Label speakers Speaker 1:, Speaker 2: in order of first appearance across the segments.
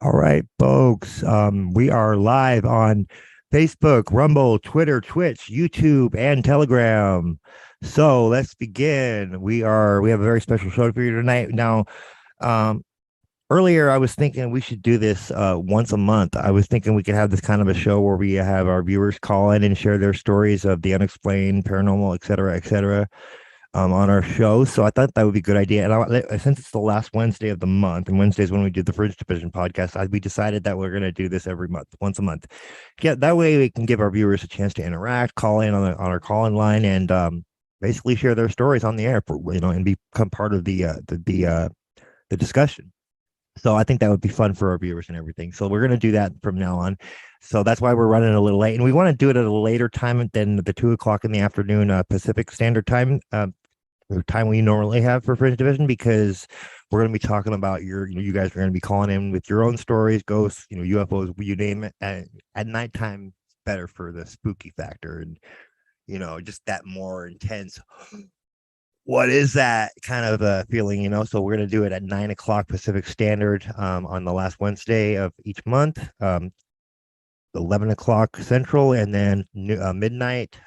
Speaker 1: All right, folks. We are live on Facebook, Rumble, Twitter, Twitch, YouTube, and Telegram. So let's begin. We have a very special show for you tonight. Now, um, earlier I was thinking we should do this once a month. I was thinking we could have this kind of a show where we have our viewers call in and share their stories of the unexplained, paranormal, et cetera, on our show. So I thought that would be a good idea. And since it's the last Wednesday of the month, and Wednesdays when we do the Fringe Division podcast, we decided that we're going to do this every month, once a month. Yeah, that way we can give our viewers a chance to interact, call in on our call in line, and basically share their stories on the air, and become part of the discussion. So I think that would be fun for our viewers and everything. So we're going to do that from now on. So that's why we're running a little late, and we want to do it at a later time than the 2 o'clock in the afternoon Pacific Standard Time. The time we normally have for Fringe Division, because we're going to be talking about you guys are going to be calling in with your own stories, ghosts, UFOs, you name it. At nighttime, it's better for the spooky factor and, just that more intense. What is that kind of a feeling, So we're going to do it at 9 o'clock Pacific Standard on the last Wednesday of each month, 11 o'clock Central, and then midnight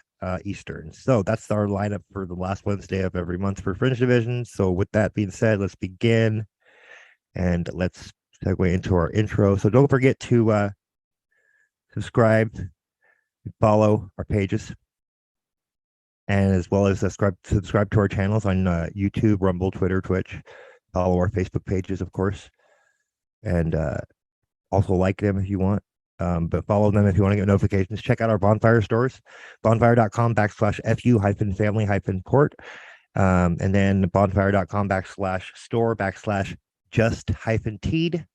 Speaker 1: Eastern. So that's our lineup for the last Wednesday of every month for Fringe Division. So with that being said, let's begin and let's segue into our intro. So don't forget to subscribe, follow our pages, and as well as subscribe to our channels on YouTube, Rumble, Twitter, Twitch. Follow our Facebook pages, of course, and also like them if you want. But follow them if you want to get notifications. Check out our bonfire stores, bonfire.com/fu-family-port, and then bonfire.com/store/just-teed.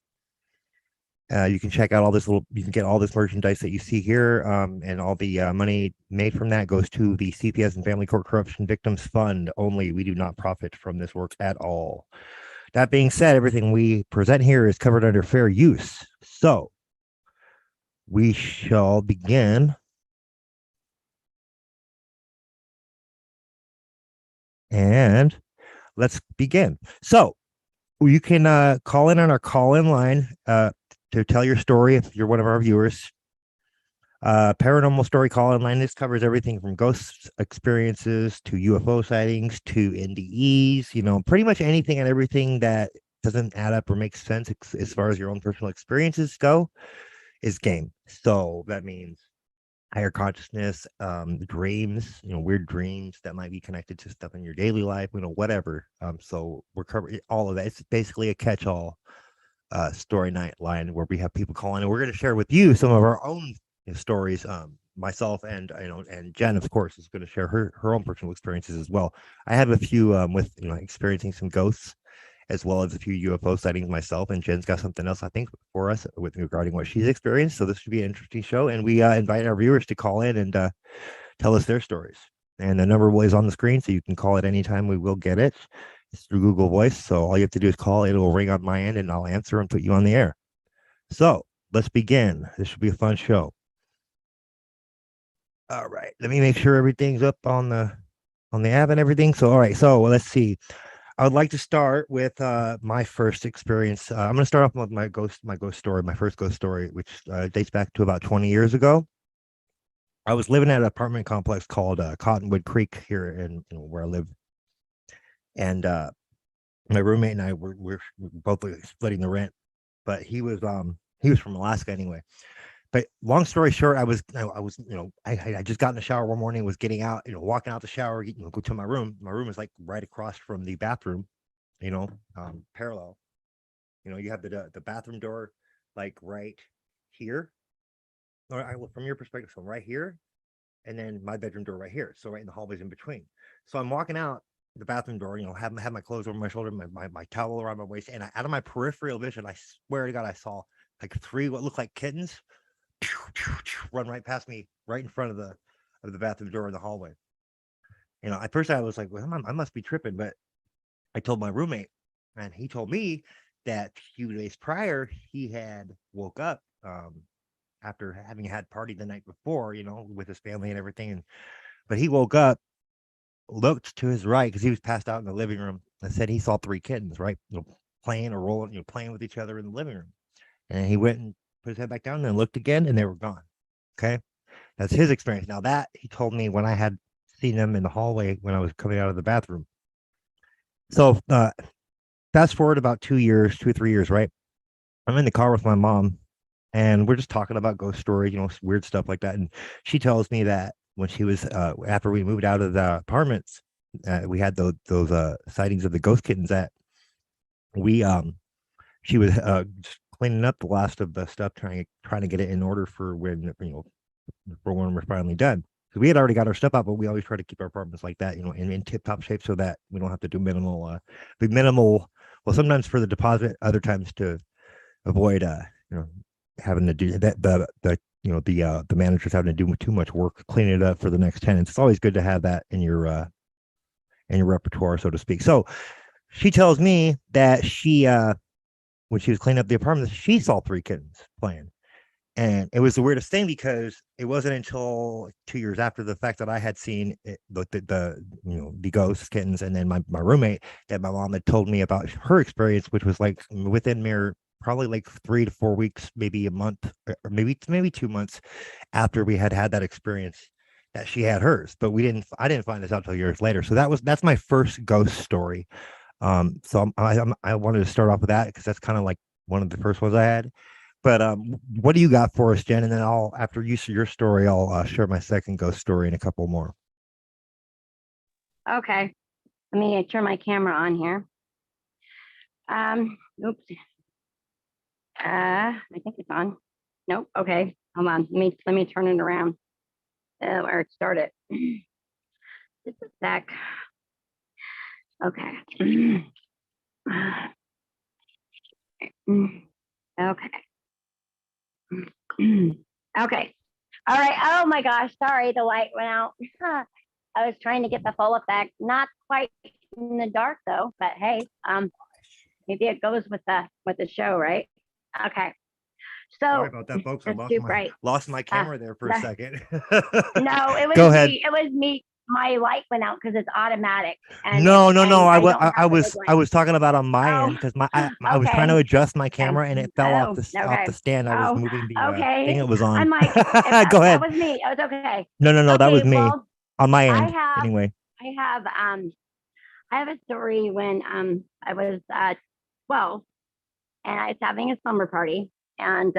Speaker 1: You can check out you can get all this merchandise that you see here, and all the money made from that goes to the CPS and Family Court Corruption Victims Fund only. We do not profit from this work at all. That being said, everything we present here is covered under fair use. So we shall begin. And let's begin. So you can call in on our call-in line to tell your story if you're one of our viewers. Paranormal story call-in line. This covers everything from ghost experiences to UFO sightings to NDEs, pretty much anything and everything that doesn't add up or make sense as far as your own personal experiences go is game. So that means higher consciousness, dreams, weird dreams that might be connected to stuff in your daily life, whatever. So we're covering all of that. It's basically a catch-all story night line where we have people calling, and we're going to share with you some of our own stories. Myself and Jen, of course, is going to share her own personal experiences as well. I have a few with experiencing some ghosts, as well as a few UFO sightings myself, and Jen's got something else I think for us with regarding what she's experienced. So this should be an interesting show, and we invite our viewers to call in and tell us their stories. And the number is on the screen, so you can call at any time. We will get it. It's through Google Voice, so all you have to do is call. It will ring on my end, and I'll answer and put you on the air. So let's begin. This should be a fun show. All right, let me make sure everything's up on the app and everything. So all right, so let's see. I would like to start with my first experience. I'm going to start off with my ghost story, my first ghost story, which dates back to about 20 years ago. I was living at an apartment complex called Cottonwood Creek here in where I live, and my roommate and I were both splitting the rent, but he was from Alaska anyway. But long story short, I just got in the shower one morning, was getting out, walking out the shower, go to my room. My room is like right across from the bathroom, parallel. You have the bathroom door like right here, or from your perspective, so right here, and then my bedroom door right here. So right in the hallways in between. So I'm walking out the bathroom door, have my clothes over my shoulder, my towel around my waist, and out of my peripheral vision, I swear to God, I saw like three what looked like kittens run right past me, right in front of the bathroom door in the hallway. At first I was like, well, I must be tripping, but I told my roommate, and he told me that a few days prior he had woke up after having had party the night before, with his family and everything. But he woke up, looked to his right because he was passed out in the living room, and said he saw three kittens, right, playing or rolling, playing with each other in the living room. And he went and put his head back down and then looked again, and they were gone. Okay. That's his experience. Now, that he told me when I had seen them in the hallway when I was coming out of the bathroom. So, fast forward about 2 years, 2 or 3 years, right? I'm in the car with my mom, and we're just talking about ghost stories, weird stuff like that. And she tells me that when she was after we moved out of the apartments, we had those sightings of the ghost kittens that we she was just cleaning up the last of the stuff, trying to get it in order for when we're finally done. So we had already got our stuff out, but we always try to keep our apartments like that, in tip top shape, so that we don't have to do minimal. Well, sometimes for the deposit, other times to avoid, having to do that. The managers having to do too much work cleaning it up for the next tenants. It's always good to have that in your repertoire, so to speak. So she tells me that when she was cleaning up the apartment, she saw three kittens playing. And it was the weirdest thing because it wasn't until 2 years after the fact that I had seen it, the ghost kittens, and then my roommate, that my mom had told me about her experience, which was like within mere probably like 3 to 4 weeks, maybe a month, or maybe 2 months after we had that experience, that she had hers. But I didn't find this out till years later. So that's my first ghost story. So I wanted to start off with that because that's kind of like one of the first ones I had. But what do you got for us, Jen? And then after you see your story, I'll share my second ghost story and a couple more.
Speaker 2: Okay. Let me turn my camera on here. Oops. I think it's on. Nope. Okay. Hold on. Let me turn it around. Where it started. Just a sec. Okay. Okay. Okay. All right. Oh my gosh. Sorry, the light went out. I was trying to get the full effect. Not quite in the dark though, but hey, maybe it goes with the show, right? Okay. So
Speaker 1: sorry about that, folks. I lost my camera there for a second.
Speaker 2: No, it was
Speaker 1: Go ahead.
Speaker 2: me. It was me. My light went out because it's automatic.
Speaker 1: And no. I was talking about on my end because I was trying to adjust my camera and it fell off the stand. I was moving the thing it was on.
Speaker 2: I'm like,
Speaker 1: go ahead.
Speaker 2: That was me. It was okay.
Speaker 1: No, that was me. Well, on my end. Anyway,
Speaker 2: I have a story when I was 12 and I was having a slumber party, and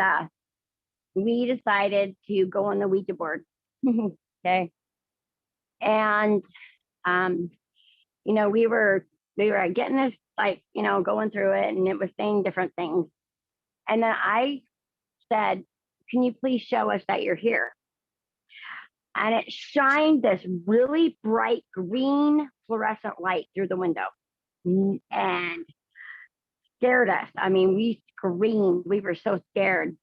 Speaker 2: we decided to go on the Ouija board. Okay. And we were getting this, going through it, and it was saying different things. And then I said, "Can you please show us that you're here?" And it shined this really bright green fluorescent light through the window and scared us. I mean, we screamed. We were so scared.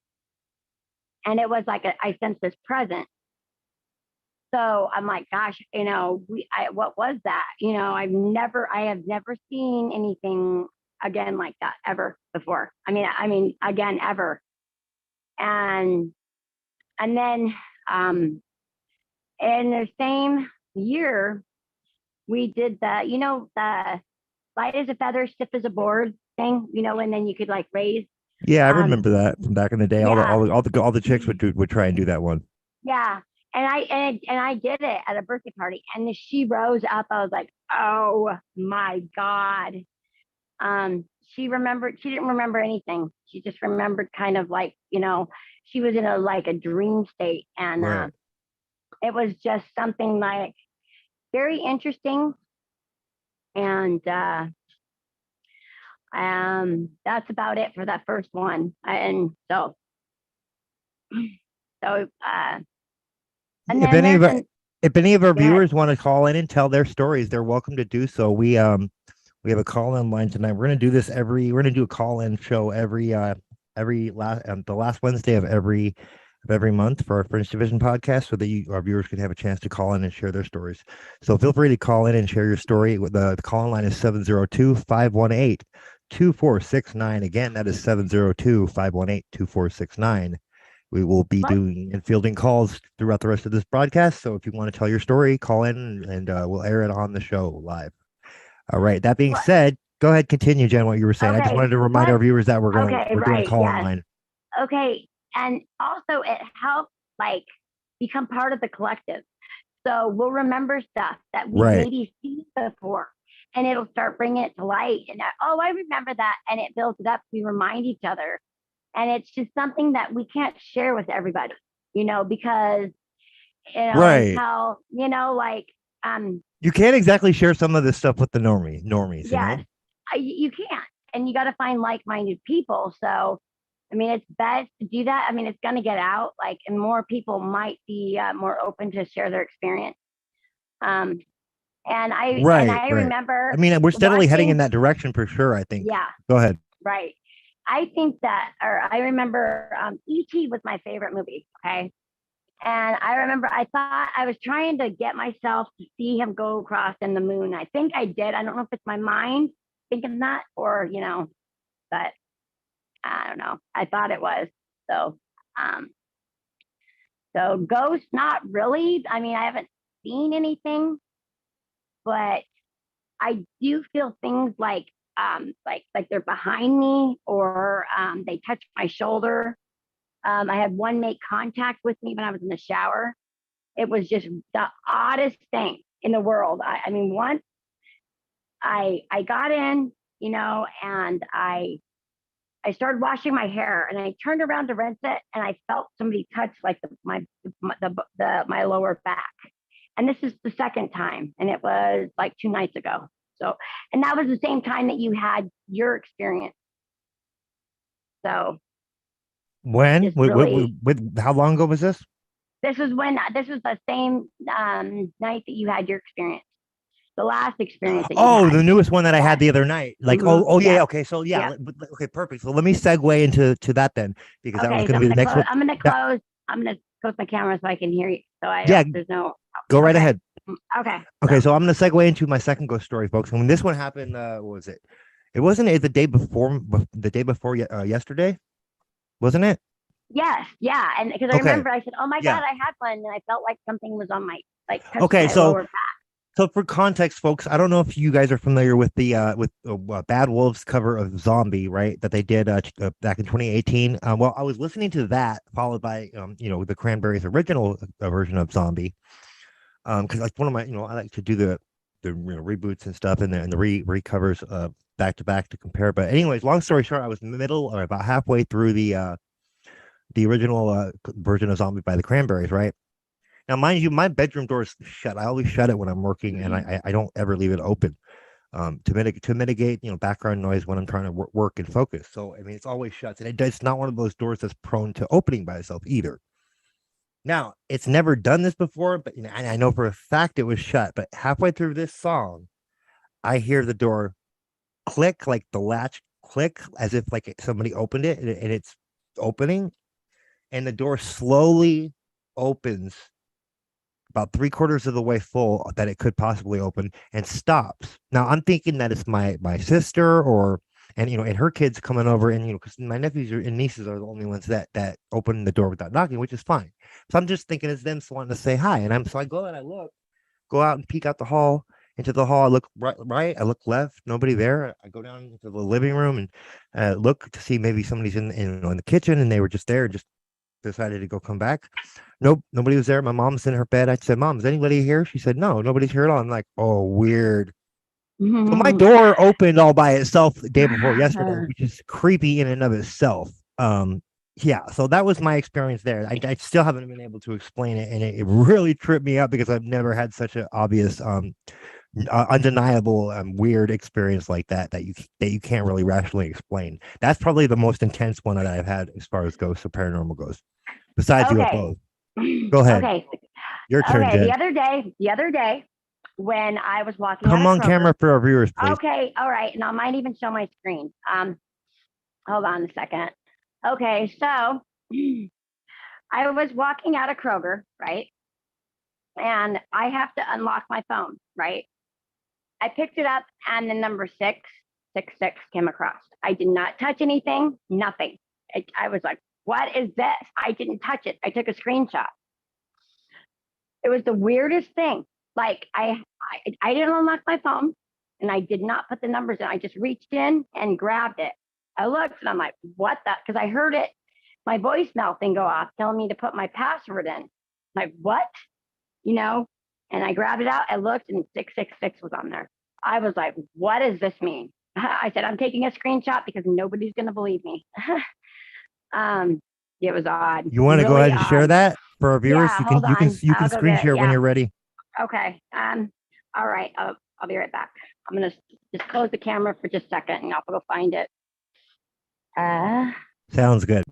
Speaker 2: And it was like I sensed this presence. So I'm like, gosh, what was that? I have never seen anything again like that ever before. I mean, again, ever. And then, in the same year, we did the light as a feather, stiff as a board thing, and then you could like raise.
Speaker 1: Yeah, I remember that from back in the day. Yeah. All the chicks would try and do that one.
Speaker 2: Yeah. And I did it at a birthday party, and she rose up. I was like, oh my God. She didn't remember anything. She just remembered kind of like, she was in a dream state. And right. It was just something like very interesting. And that's about it for that first one. And so
Speaker 1: if any of our viewers want to call in and tell their stories, they're welcome to do so. We have a call in line tonight. We're going to do this we're going to do a call in show the last Wednesday of every month for our Fringe Division podcast, so that our viewers can have a chance to call in and share their stories. So feel free to call in and share your story. The call in line is 702-518-2469. Again, that is 702-518-2469. We will be doing and fielding calls throughout the rest of this broadcast. So if you want to tell your story, call in and we'll air it on the show live. All right. That being said, go ahead, continue, Jen, what you were saying. Okay. I just wanted to remind our viewers that we're doing a call online.
Speaker 2: Okay. And also it helps like become part of the collective. So we'll remember stuff that we've
Speaker 1: Right.
Speaker 2: maybe seen before, and it'll start bringing it to light. And oh, I remember that. And it builds it up. We remind each other. And it's just something that we can't share with everybody, because,
Speaker 1: Right.
Speaker 2: until, um,
Speaker 1: You can't exactly share some of this stuff with the normies, you
Speaker 2: yes,
Speaker 1: know?
Speaker 2: you can't. And you got to find like minded people. So, I mean, it's best to do that. I mean, it's going to get out, like, and more people might be more open to share their experience. Um, and I
Speaker 1: Right. I
Speaker 2: remember
Speaker 1: mean, we're steadily heading in
Speaker 2: watching,
Speaker 1: that direction for sure, I think.
Speaker 2: yeah,
Speaker 1: Go ahead.
Speaker 2: right. I think that, or I remember E.T. was my favorite movie. Okay. And I remember I thought I was trying to get myself to see him go across in the moon. I think I did. I don't know if it's my mind thinking that or, but I don't know. I thought it was. So, um, so ghosts, not really. I mean, I haven't seen anything, but I do feel things like they're behind me or they touch my shoulder. I had one make contact with me when I was in the shower. It was just the oddest thing in the world. I mean, once I got in, and I started washing my hair, and I turned around to rinse it, and I felt somebody touch like my lower back. And this is the second time, and it was like 2 nights ago. So, and that was the same time that you had your experience. So it's
Speaker 1: When?
Speaker 2: just really,
Speaker 1: How long ago was this?
Speaker 2: this was the same night that you had your experience, the last experience that you
Speaker 1: Oh,
Speaker 2: had.
Speaker 1: the newest one that I had
Speaker 2: Yes.
Speaker 1: the other night. Like,
Speaker 2: Mm-hmm.
Speaker 1: yeah,
Speaker 2: Yep.
Speaker 1: okay. So yeah,
Speaker 2: Yep.
Speaker 1: okay, perfect. So let me segue into that then, because that was
Speaker 2: Okay. So
Speaker 1: going to be the next one. That,
Speaker 2: I'm gonna close my camera so I can hear you. So I
Speaker 1: yeah,
Speaker 2: don't. There's no.
Speaker 1: go right
Speaker 2: Okay.
Speaker 1: ahead.
Speaker 2: Okay.
Speaker 1: Okay,
Speaker 2: So
Speaker 1: so I'm going to segue into my second ghost story, folks. And when this one happened, what was it? It wasn't it the day before yesterday, wasn't it?
Speaker 2: yes, yeah, and because I
Speaker 1: Okay,
Speaker 2: remember I said, "Oh my
Speaker 1: yeah.
Speaker 2: God, I had one," and I felt like something was on my like touched
Speaker 1: Okay,
Speaker 2: my
Speaker 1: so
Speaker 2: lower back.
Speaker 1: for context, folks, I don't know if you guys are familiar with the Bad Wolves cover of Zombie, right? That they did back in 2018. Well, I was listening to that, followed by the Cranberries' original version of Zombie, because like one of my I like to do the reboots and stuff and the recovers back to back to compare. But anyways, long story short, I was middle or about halfway through the original version of Zombie by the Cranberries, right? Now, mind you, my bedroom door is shut. I always shut it when I'm working, and I don't ever leave it open to mitigate background noise when I'm trying to work and focus. So I mean, it's always shut, and it's not one of those doors that's prone to opening by itself either. Now, it's never done this before, but and I know for a fact it was shut. But halfway through this song, I hear the door click, like the latch click, as if like somebody opened it, and it's opening, and the door slowly opens about three-quarters of the way full that it could possibly open and stops. Now I'm thinking that it's my sister or and her kids coming over and because my nephews and nieces are the only ones that open the door without knocking, which is fine. So I'm just thinking it's them wanting to say hi, and I go and I look, go out and peek out the hall into the hall. I look right, I look left, nobody there. I go down into the living room and look to see maybe somebody's in the kitchen, and they were just there, just decided to go come back. Nope, nobody was there. My mom's in her bed. I said, "Mom, is anybody here?" She said, "No, nobody's here at all." I'm like, "Oh, weird." So my door opened all by itself the day before yesterday, which is creepy in and of itself. Yeah, so that was my experience there. I still haven't been able to explain it, and it really tripped me up because I've never had such an obvious, undeniable, weird experience like that you can't really rationally explain. That's probably the most intense one that I've had as far as ghosts or paranormal goes, besides
Speaker 2: Okay.
Speaker 1: UFOs. Go ahead.
Speaker 2: Okay.
Speaker 1: Your turn,
Speaker 2: Okay.
Speaker 1: Jen.
Speaker 2: The other day, when I was walking out
Speaker 1: Come
Speaker 2: of
Speaker 1: on
Speaker 2: Kroger.
Speaker 1: camera for our viewers, please.
Speaker 2: Okay. All right. And I might even show my screen. Hold on a second. Okay. So I was walking out of Kroger, right? And I have to unlock my phone, right? I picked it up and the number 666 came across. I did not touch anything, nothing. I was like, what is this? I didn't touch it. I took a screenshot. It was the weirdest thing. Like I didn't unlock my phone and I did not put the numbers in. I just reached in and grabbed it. I looked and I'm like, what the? Because I heard it. my voicemail thing go off telling me to put my password in. Like, what? You know? And I grabbed it out, I looked, and 666 was on there. I was like, what does this mean? I said, I'm taking a screenshot because nobody's going to believe me. um, it was odd.
Speaker 1: You want to go
Speaker 2: Really
Speaker 1: ahead and share
Speaker 2: odd.
Speaker 1: that for our viewers?
Speaker 2: Yeah, hold on.
Speaker 1: You can
Speaker 2: I'll go
Speaker 1: screen
Speaker 2: get it.
Speaker 1: share it when
Speaker 2: Yeah.
Speaker 1: you're ready.
Speaker 2: Okay. All right. I'll be right back. I'm going to just close the camera for just a second and I'll go find it.
Speaker 1: Sounds good.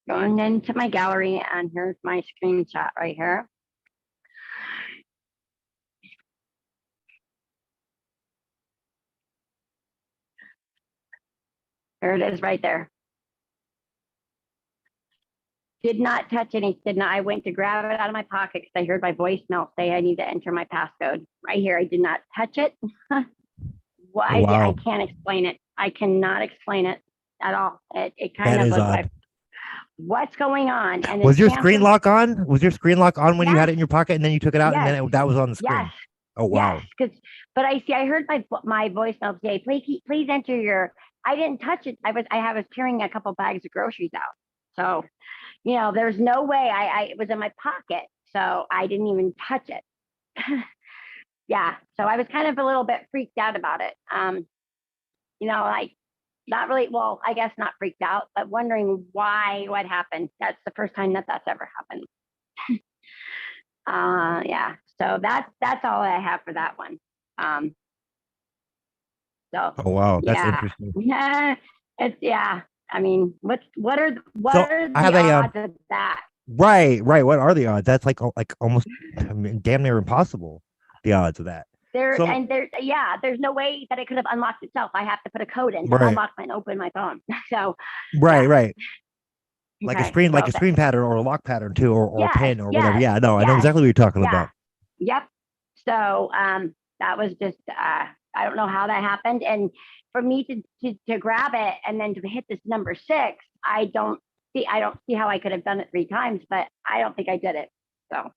Speaker 2: Going into my gallery, and here's my screenshot right here. There it is right there. Did not touch anything. I went to grab it out of my pocket because I heard my voicemail say I need to enter my passcode. Right here, I did not touch it. Why?
Speaker 1: Wow.
Speaker 2: I can't explain it. I cannot explain it at all. It kind
Speaker 1: That
Speaker 2: of
Speaker 1: is
Speaker 2: was
Speaker 1: odd.
Speaker 2: like, what's going on? And
Speaker 1: was your screen lock on? Was your screen lock on when you had it in your pocket and then you took it out and then that was on the screen?
Speaker 2: Yes.
Speaker 1: Oh wow.
Speaker 2: Yes, but I heard my voicemail say, please enter your. I didn't touch it. I was carrying a couple bags of groceries out, so there's no way it was in my pocket, so I didn't even touch it. Yeah, so I was kind of a little bit freaked out about it. Like not really. Well, I guess not freaked out, but wondering what happened. That's the first time that's ever happened. Yeah. So that's all I have for that one. So
Speaker 1: oh wow, that's
Speaker 2: yeah.
Speaker 1: interesting.
Speaker 2: Yeah. I mean, what are the odds of that?
Speaker 1: Right. What are the odds? That's like almost damn near impossible. The odds of that.
Speaker 2: There's no way that it could have unlocked itself. I have to put a code in to unlock and open my phone. So
Speaker 1: right. Like
Speaker 2: okay,
Speaker 1: a screen pattern or a lock pattern too, or a pin or whatever. Yeah, no, I know exactly what you're talking about.
Speaker 2: Yep. So that was just I don't know how that happened. And for me to grab it and then to hit this number 6, I don't see how I could have done it 3 times, but I don't think I did it. So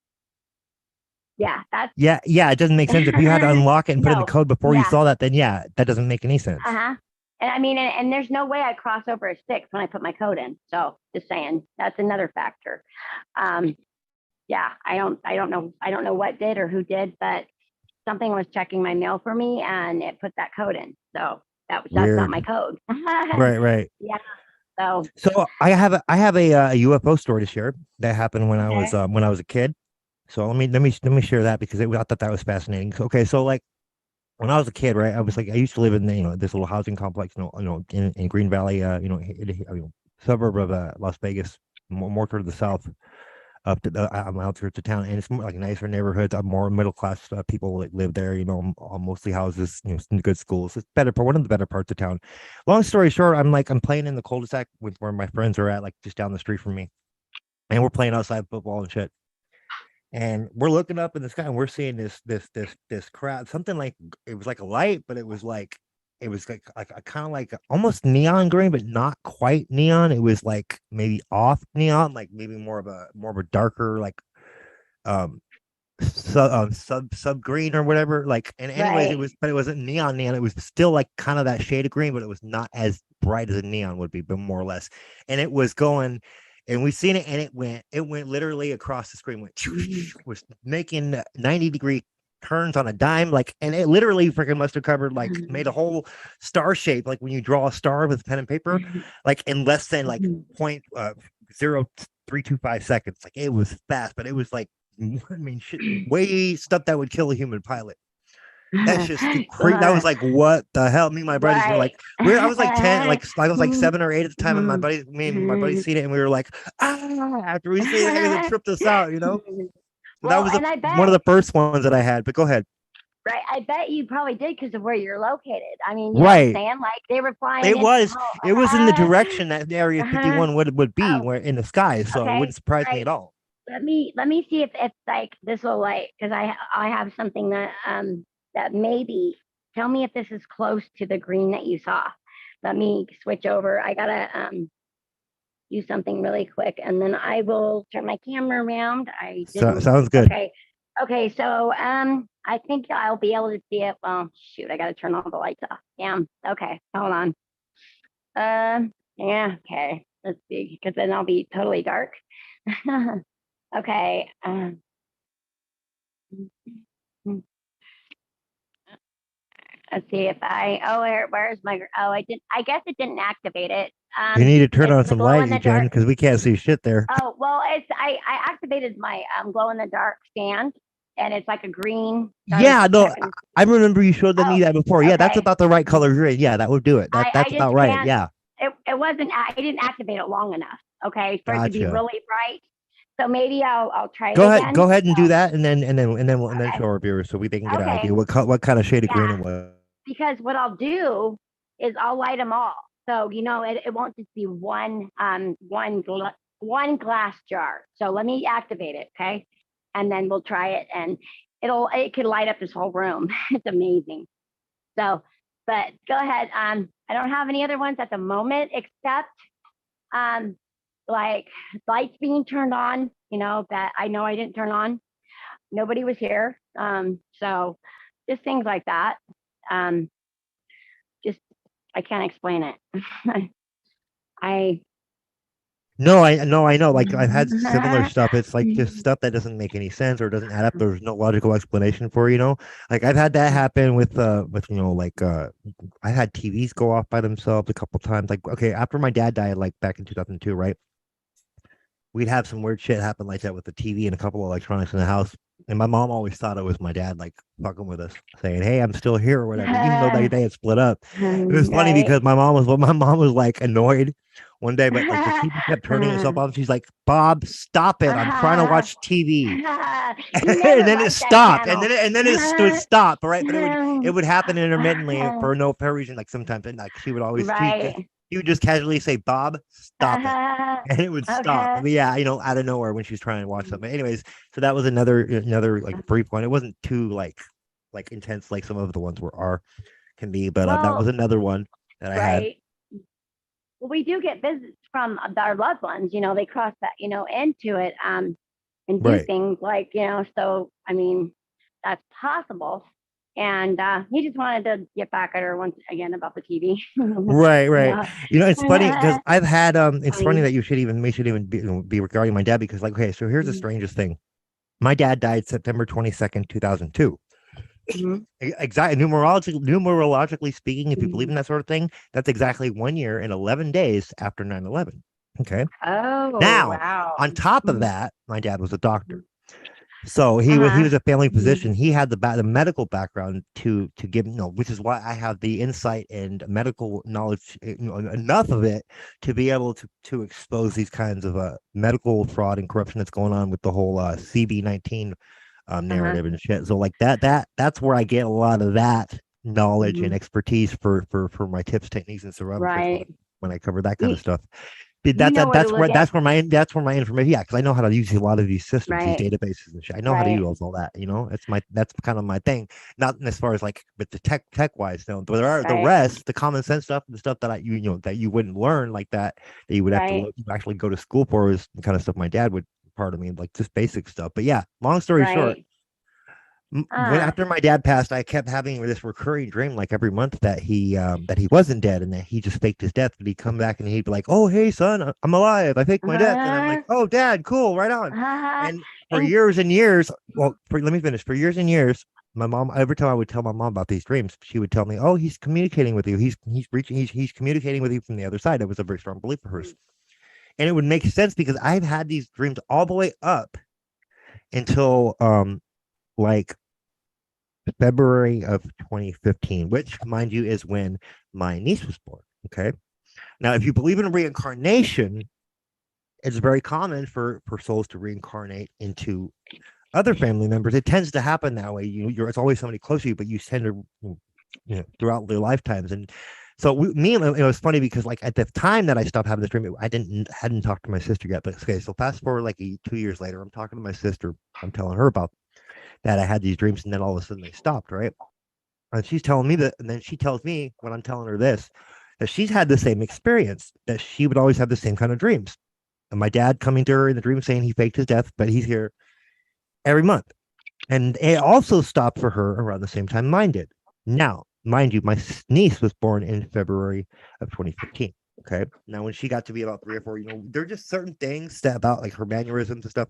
Speaker 2: yeah, that's
Speaker 1: yeah, it doesn't make sense. If you had to unlock it and put in the code before you saw that, then that doesn't make any sense.
Speaker 2: And I mean, and there's no way I cross over a 6 when I put my code in. So just saying, that's another factor. Yeah, I don't know what did or who did, but something was checking my mail for me and it put that code in. So that's not my code.
Speaker 1: Right.
Speaker 2: Yeah.
Speaker 1: So I have a UFO story to share that happened when I was a kid. So let me share that because I thought that was fascinating. Okay, so like when I was a kid, right, I used to live in this little housing complex, in Green Valley, suburb of Las Vegas, more toward the south, up to the outskirts of town, and it's more like nicer neighborhoods. More middle class people that live there. Mostly houses, good schools. It's one of the better parts of town. Long story short, I'm playing in the cul-de-sac with where my friends are at, like just down the street from me, and we're playing outside football and shit. And we're looking up in the sky and we're seeing this crowd, something like it was like a light, but it was like a kind of like almost neon green, but not quite neon. It was like maybe off neon, like maybe more of a darker, like sub green or whatever. Like, and anyways, it wasn't neon. It was still like kind of that shade of green, but it was not as bright as a neon would be, but more or less. And it was going. And we seen it, and it went literally across the screen, was making 90-degree turns on a dime, and it literally freaking must have covered, made a whole star shape, like when you draw a star with pen and paper, in less than 0.0325 seconds. Like, it was fast, but it was way stuff that would kill a human pilot. That's just crazy. That was like, what the hell? Me and my buddies were like, I was like 10, I was like 7 or 8 at the time, and me and my buddies seen it, and we were like, after we seen it, it tripped us out, So that was one of the first ones that I had. But go ahead.
Speaker 2: Right, I bet you probably did because of where you're located. I mean, you know what I'm saying? Like they were flying.
Speaker 1: It was in the direction that Area 51 would be, where in the sky. So it wouldn't surprise me at all.
Speaker 2: let me see if like this will like because I have something that maybe tell me if this is close to the green that you saw. Let me switch over. I gotta do something really quick and then I will turn my camera around. I
Speaker 1: So,
Speaker 2: didn't.
Speaker 1: sounds good.
Speaker 2: Okay. Okay, so I think I'll be able to see it. Well, shoot, I gotta turn all the lights off. Damn. Okay, hold on. Yeah, okay. Let's see, because then I'll be totally dark. Okay. Let's see if I. Oh, where's my? Oh, I didn't. I guess it didn't activate it.
Speaker 1: You need to turn
Speaker 2: It's
Speaker 1: on
Speaker 2: the
Speaker 1: some
Speaker 2: glow
Speaker 1: light,
Speaker 2: in
Speaker 1: you
Speaker 2: the
Speaker 1: Jen,
Speaker 2: dark.
Speaker 1: because we can't see shit there.
Speaker 2: Oh, well, it's I activated my glow in the dark stand, and it's like a green. Sorry,
Speaker 1: Yeah, no,
Speaker 2: checking.
Speaker 1: I remember you showed me
Speaker 2: Oh,
Speaker 1: that before. Yeah, that's
Speaker 2: okay.
Speaker 1: about the right color green. Yeah, that would do it.
Speaker 2: I
Speaker 1: That's
Speaker 2: just
Speaker 1: about right.
Speaker 2: can't.
Speaker 1: Yeah,
Speaker 2: It wasn't. I didn't activate it long enough. Okay, for it to be
Speaker 1: gotcha.
Speaker 2: really bright. So maybe I'll try it
Speaker 1: Go ahead,
Speaker 2: again.
Speaker 1: go ahead and do
Speaker 2: So
Speaker 1: that, and then show
Speaker 2: okay,
Speaker 1: our viewers so they can get an idea
Speaker 2: okay,
Speaker 1: what kind of shade of green
Speaker 2: yeah.
Speaker 1: it was.
Speaker 2: Because what I'll do is I'll light them all. So it won't just be one glass jar. So let me activate it, okay? And then we'll try it, and it could light up this whole room. It's amazing. So, but go ahead. I don't have any other ones at the moment except um like lights being turned on. That I know I didn't turn on. Nobody was here. So just things like that. Um, just I can't explain it. I
Speaker 1: No, I know. Like I've had similar stuff. It's like just stuff that doesn't make any sense or doesn't add up. There's no logical explanation for, Like I've had that happen with like I had TVs go off by themselves a couple times. Like okay, after my dad died, like back in 2002, right? We'd have some weird shit happen like that with the TV and a couple of electronics in the house. And my mom always thought it was my dad, like fucking with us, saying, "Hey, I'm still here" or whatever, even though they had split up. It was funny
Speaker 2: right.
Speaker 1: because my mom was like annoyed one day, but like the TV kept turning itself off. She's like, "Bob, stop it! I'm trying to watch TV."
Speaker 2: You
Speaker 1: And
Speaker 2: never
Speaker 1: then it
Speaker 2: liked that
Speaker 1: stopped, and
Speaker 2: channel.
Speaker 1: then it would stop, right? But it would happen intermittently for no apparent reason. Like sometimes, and like
Speaker 2: Right.
Speaker 1: she would just casually say, "Bob, stop it." And it would stop. I
Speaker 2: Okay.
Speaker 1: mean, yeah, out of nowhere when she was trying to watch something. Anyways, so that was another like brief one. It wasn't too like intense like some of the ones are can be, but that was
Speaker 2: Well,
Speaker 1: another one that I had.
Speaker 2: right. Well, we do get visits from our loved ones. They cross that, into it, and do
Speaker 1: Right.
Speaker 2: things like, so I mean, that's possible. And he just wanted to get back at her once again about the TV.
Speaker 1: Right, right.
Speaker 2: Yeah.
Speaker 1: It's funny because I've had it's funny
Speaker 2: Funny.
Speaker 1: that we should even be regarding my dad because like okay, so here's the
Speaker 2: Mhm.
Speaker 1: strangest thing. My dad died September 22nd, 2002.
Speaker 2: Mhm.
Speaker 1: Exactly. Numerologically speaking, if you believe
Speaker 2: Mhm.
Speaker 1: in that sort of thing, that's exactly 1 year and 11 days after 9/11. Okay.
Speaker 2: Oh,
Speaker 1: Now,
Speaker 2: wow.
Speaker 1: on top of
Speaker 2: Mhm.
Speaker 1: that, my dad was a doctor. So he
Speaker 2: Uh-huh.
Speaker 1: was a family
Speaker 2: Mhm.
Speaker 1: physician. He had the medical background to give which is why I have the insight and medical knowledge, enough of it to be able to expose these kinds of medical fraud and corruption that's going on with the whole CB19
Speaker 2: Uh-huh.
Speaker 1: narrative and shit. So like that's where I get a lot of that knowledge and
Speaker 2: Mhm.
Speaker 1: expertise for my tips, techniques, and survival tips
Speaker 2: Right.
Speaker 1: when I cover that kind
Speaker 2: You
Speaker 1: of stuff.
Speaker 2: you know where to look at.
Speaker 1: That's where my information. Yeah, because I know how to use a lot of these systems, these
Speaker 2: Right.
Speaker 1: databases and shit. I know how to
Speaker 2: Right.
Speaker 1: use all that. That's kind of my thing. Not as far as like with the tech wise, no. But there are the
Speaker 2: Right.
Speaker 1: rest, the common sense stuff, the stuff that that you wouldn't learn like that you would have to
Speaker 2: Right.
Speaker 1: actually go to school for is the kind of stuff my dad would part of me, like just basic stuff. But yeah, long story short,
Speaker 2: Right.
Speaker 1: when
Speaker 2: Uh,
Speaker 1: after my dad passed, I kept having this recurring dream, like every month, that he wasn't dead and that he just faked his death. But he'd come back and he'd be like, "Oh, hey, son, I'm alive. I faked my death." And I'm like,
Speaker 2: uh,
Speaker 1: "Oh, Dad, cool, right on." And for
Speaker 2: and
Speaker 1: years and years, let me finish. For years and years, my mom, every time I would tell my mom about these dreams, she would tell me, "Oh, he's communicating with you. He's communicating with you from the other side." It was a very strong belief of hers, and it would make sense because I've had these dreams all the way up until like February of 2015, which, mind you, is when my niece was born. Okay. Now, if you believe in reincarnation, it's very common for souls to reincarnate into other family members. It tends to happen that way. It's always somebody close to you, but you tend to throughout their lifetimes. And So me, it was funny because like at the time that I stopped having this dream, I hadn't talked to my sister yet. But okay, so fast forward like 2 years later, I'm talking to my sister. I'm telling her about that I had these dreams, and then all of a sudden they stopped, right? And she's telling me that, and then she tells me when I'm telling her this that she's had the same experience, that she would always have the same kind of dreams. And my dad coming to her in the dream saying he faked his death, but he's here every month. And it also stopped for her around the same time mine did. Now, mind you, my niece was born in February of 2015. Okay. Now, when she got to be about 3 or 4, there are just certain things that about like her mannerisms and stuff.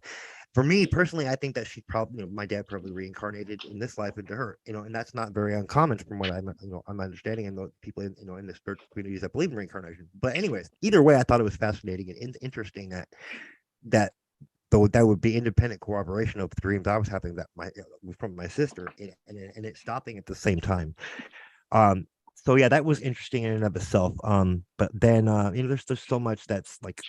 Speaker 1: For me personally, I think that she probably, my dad probably reincarnated in this life into her, and that's not very uncommon from what I'm understanding, and the people in the spiritual communities that believe in reincarnation. But anyways, either way, I thought it was fascinating and interesting that though that would be independent corroboration of the dreams I was having that my from my sister, and it stopping at the same time. Um, so yeah, that was interesting in and of itself. But then there's so much that's like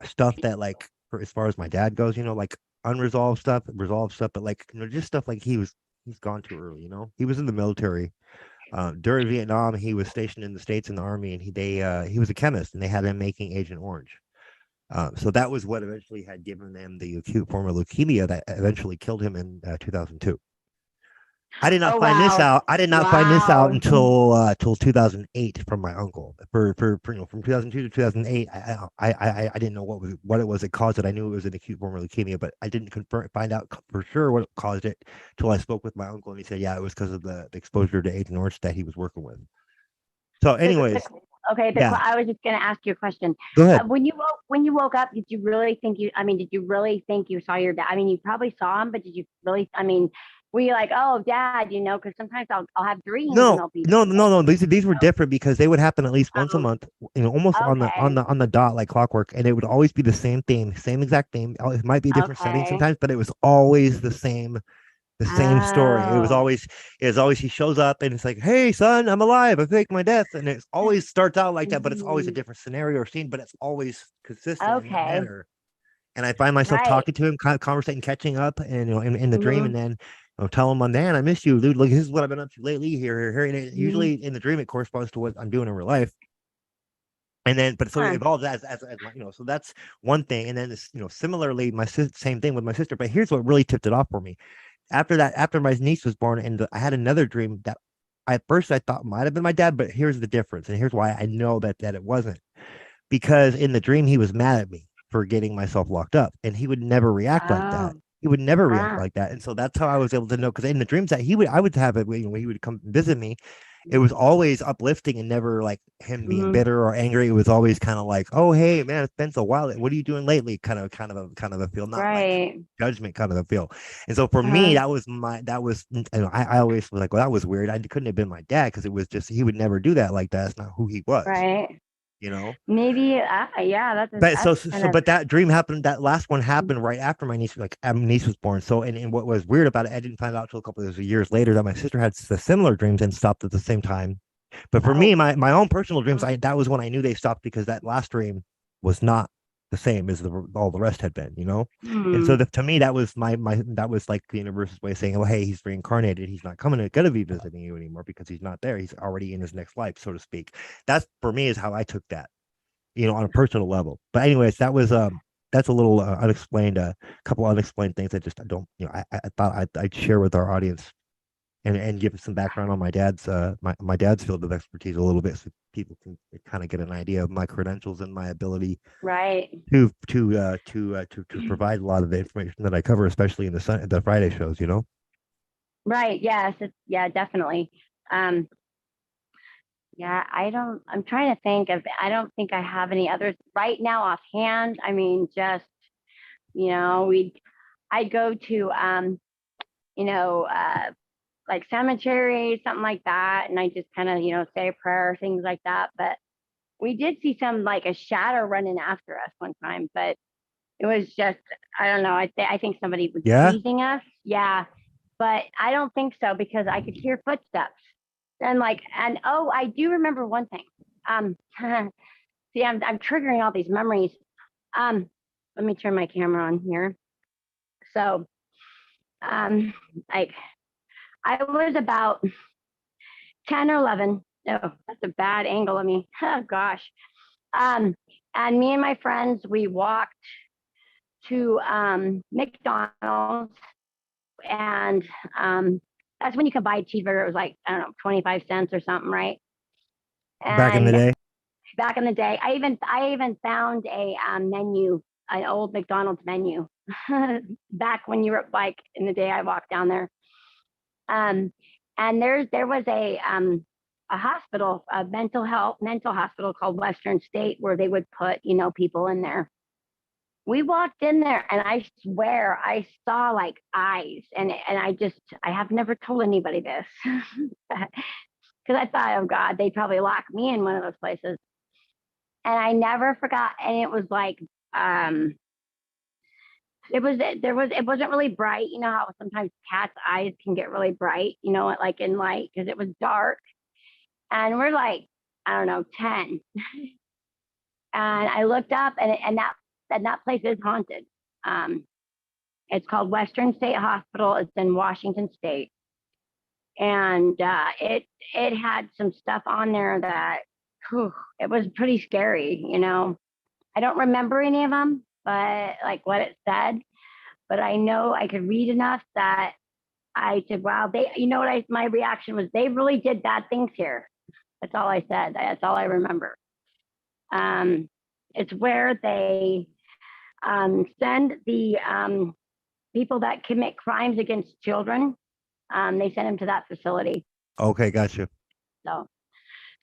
Speaker 1: stuff that like for as far as my dad goes, like unresolved stuff, resolved stuff, but like just stuff like he's gone too early. He was in the military. During Vietnam, he was stationed in the States in the Army, and he was a chemist, and they had him making Agent Orange. So that was what eventually had given them the acute form of leukemia that eventually killed him in 2002. I did not
Speaker 2: Oh
Speaker 1: find this
Speaker 2: wow.
Speaker 1: out. I did not find this out
Speaker 2: Wow.
Speaker 1: until 2008 from my uncle. From 2002 to 2008, I didn't know what it was that caused it. I knew it was an acute form of leukemia, but I didn't find out for sure what caused it till I spoke with my uncle, and he said, yeah, it was because of the exposure to Agent Orange that he was working with. So, anyways,
Speaker 2: Okay,
Speaker 1: yeah,
Speaker 2: I was just going to ask you a question.
Speaker 1: go ahead.
Speaker 2: When you woke up, did you really think you? I mean, did you really think you saw your dad? I mean, you probably saw him, but did you really? I mean, were you like, oh, dad? Because sometimes I'll have dreams and
Speaker 1: No,
Speaker 2: they'll be
Speaker 1: no, no, no. These were
Speaker 2: oh,
Speaker 1: different because they would happen at least once a
Speaker 2: oh,
Speaker 1: month, almost
Speaker 2: okay,
Speaker 1: on the dot like clockwork, and it would always be the same theme, same exact theme. It might be a different setting
Speaker 2: okay,
Speaker 1: sometimes, but it was always the same story.
Speaker 2: oh,
Speaker 1: It was always he shows up and it's like, "Hey, son, I'm alive. I faked my death," and it always starts out like that, but it's always a
Speaker 2: mhm,
Speaker 1: different scenario or scene, but it's always consistent in that
Speaker 2: okay,
Speaker 1: manner. And I find myself
Speaker 2: right,
Speaker 1: talking to him, kind of conversating, catching up, and in the dream, and
Speaker 2: hmm
Speaker 1: then tell him, "Man, I miss you, dude. Look, this is what I've been up to lately. Here." And
Speaker 2: hmm
Speaker 1: usually in the dream, it corresponds to what I'm doing in real life. And then, but so it
Speaker 2: huh.
Speaker 1: evolves as my, so that's one thing. And then this, similarly, same thing with my sister. But here's what really tipped it off for me. After that, after my niece was born, and I had another dream that at first I thought might have been my dad, but here's the difference, and here's why I know that it wasn't, because in the dream he was mad at me for getting myself locked up, and he would never react like that.
Speaker 2: Oh,
Speaker 1: He would never react
Speaker 2: ah,
Speaker 1: like that, and so that's how I was able to know. Because in the dreams that I would have it when he would come visit me, it was always uplifting and never like him being
Speaker 2: hmm
Speaker 1: bitter or angry. It was always kind of like, "Oh, hey, man, it's been so while. What are you doing lately?" Kind of a feel, not like
Speaker 2: right,
Speaker 1: judgment kind of a feel. And so for me,
Speaker 2: uh,
Speaker 1: I always was like, well, that was weird. I couldn't have been my dad because it was just he would never do that like that. That's not who he was,
Speaker 2: right.
Speaker 1: you know.
Speaker 2: Maybe, yeah,
Speaker 1: But
Speaker 2: that's kind of.
Speaker 1: but that dream happened. That last one happened right after my niece, like my niece was born. So, and what was weird about it, I didn't find out until a couple of years later that my sister had similar dreams and stopped at the same time. But for me,
Speaker 2: Oh,
Speaker 1: my own personal dreams, that was when I knew they stopped because that last dream was not the same as all the rest had been, And so
Speaker 2: hmm.
Speaker 1: to me, that was that was like the universe's way of saying, "Oh, hey, he's reincarnated. He's not gonna be visiting you anymore because he's not there. He's already in his next life, so to speak." That's for me is how I took that, on a personal level. But anyways, that's a little unexplained, a couple unexplained things. I just I don't, I thought I'd share with our audience and give some background on my dad's my dad's field of expertise a little bit, so people can kind of get an idea of my credentials and my ability
Speaker 2: Right.
Speaker 1: to provide a lot of the information that I cover, especially in the Friday shows.
Speaker 2: Right. Yes. Yeah, definitely. Um, yeah, I'm trying to think of, I don't think I have any others right now offhand. I mean, just, you know, we, I'd go to, you know, like cemetery, something like that. And I just kind of, say a prayer, things like that. But we did see some, like a shadow running after us one time, but it was just, I don't know. I think somebody was
Speaker 1: Yeah.
Speaker 2: teasing us. Yeah. But I don't think so because I could hear footsteps. And oh, I do remember one thing. Um, see, I'm triggering all these memories. Um, Let me turn my camera on here. So, um, like I was about 10 or 11, Oh, that's a bad angle of me. Oh gosh. Um, and me and my friends, we walked to McDonald's, and that's when you could buy a cheeseburger. It was like, I don't know, 25 cents or something, right?
Speaker 1: Back in the
Speaker 2: And
Speaker 1: day.
Speaker 2: back in the day, I even found a menu, an old McDonald's menu, back when you were like in the day I walked down there. Um, and there was a hospital, a mental hospital called Western State, where they would put, people in there. We walked in there, and I swear I saw like eyes, and I have never told anybody this because I thought, oh God, they probably locked me in one of those places. And I never forgot. And it was like, um, it wasn't really bright. You know how sometimes cats' eyes can get really bright, like in light, because it was dark. And we're like, I don't know, 10. And I looked up, and that place is haunted. Um, it's called Western State Hospital. It's in Washington State, and it had some stuff on there that, whew, it was pretty scary. I don't remember any of them, but like what it said. But I know I could read enough that I said, "Wow, they." You know what? My reaction was, "They really did bad things here." That's all I said. That's all I remember. Um, it's where they send the people that commit crimes against children. They send them to that facility.
Speaker 1: Okay, gotcha.
Speaker 2: So,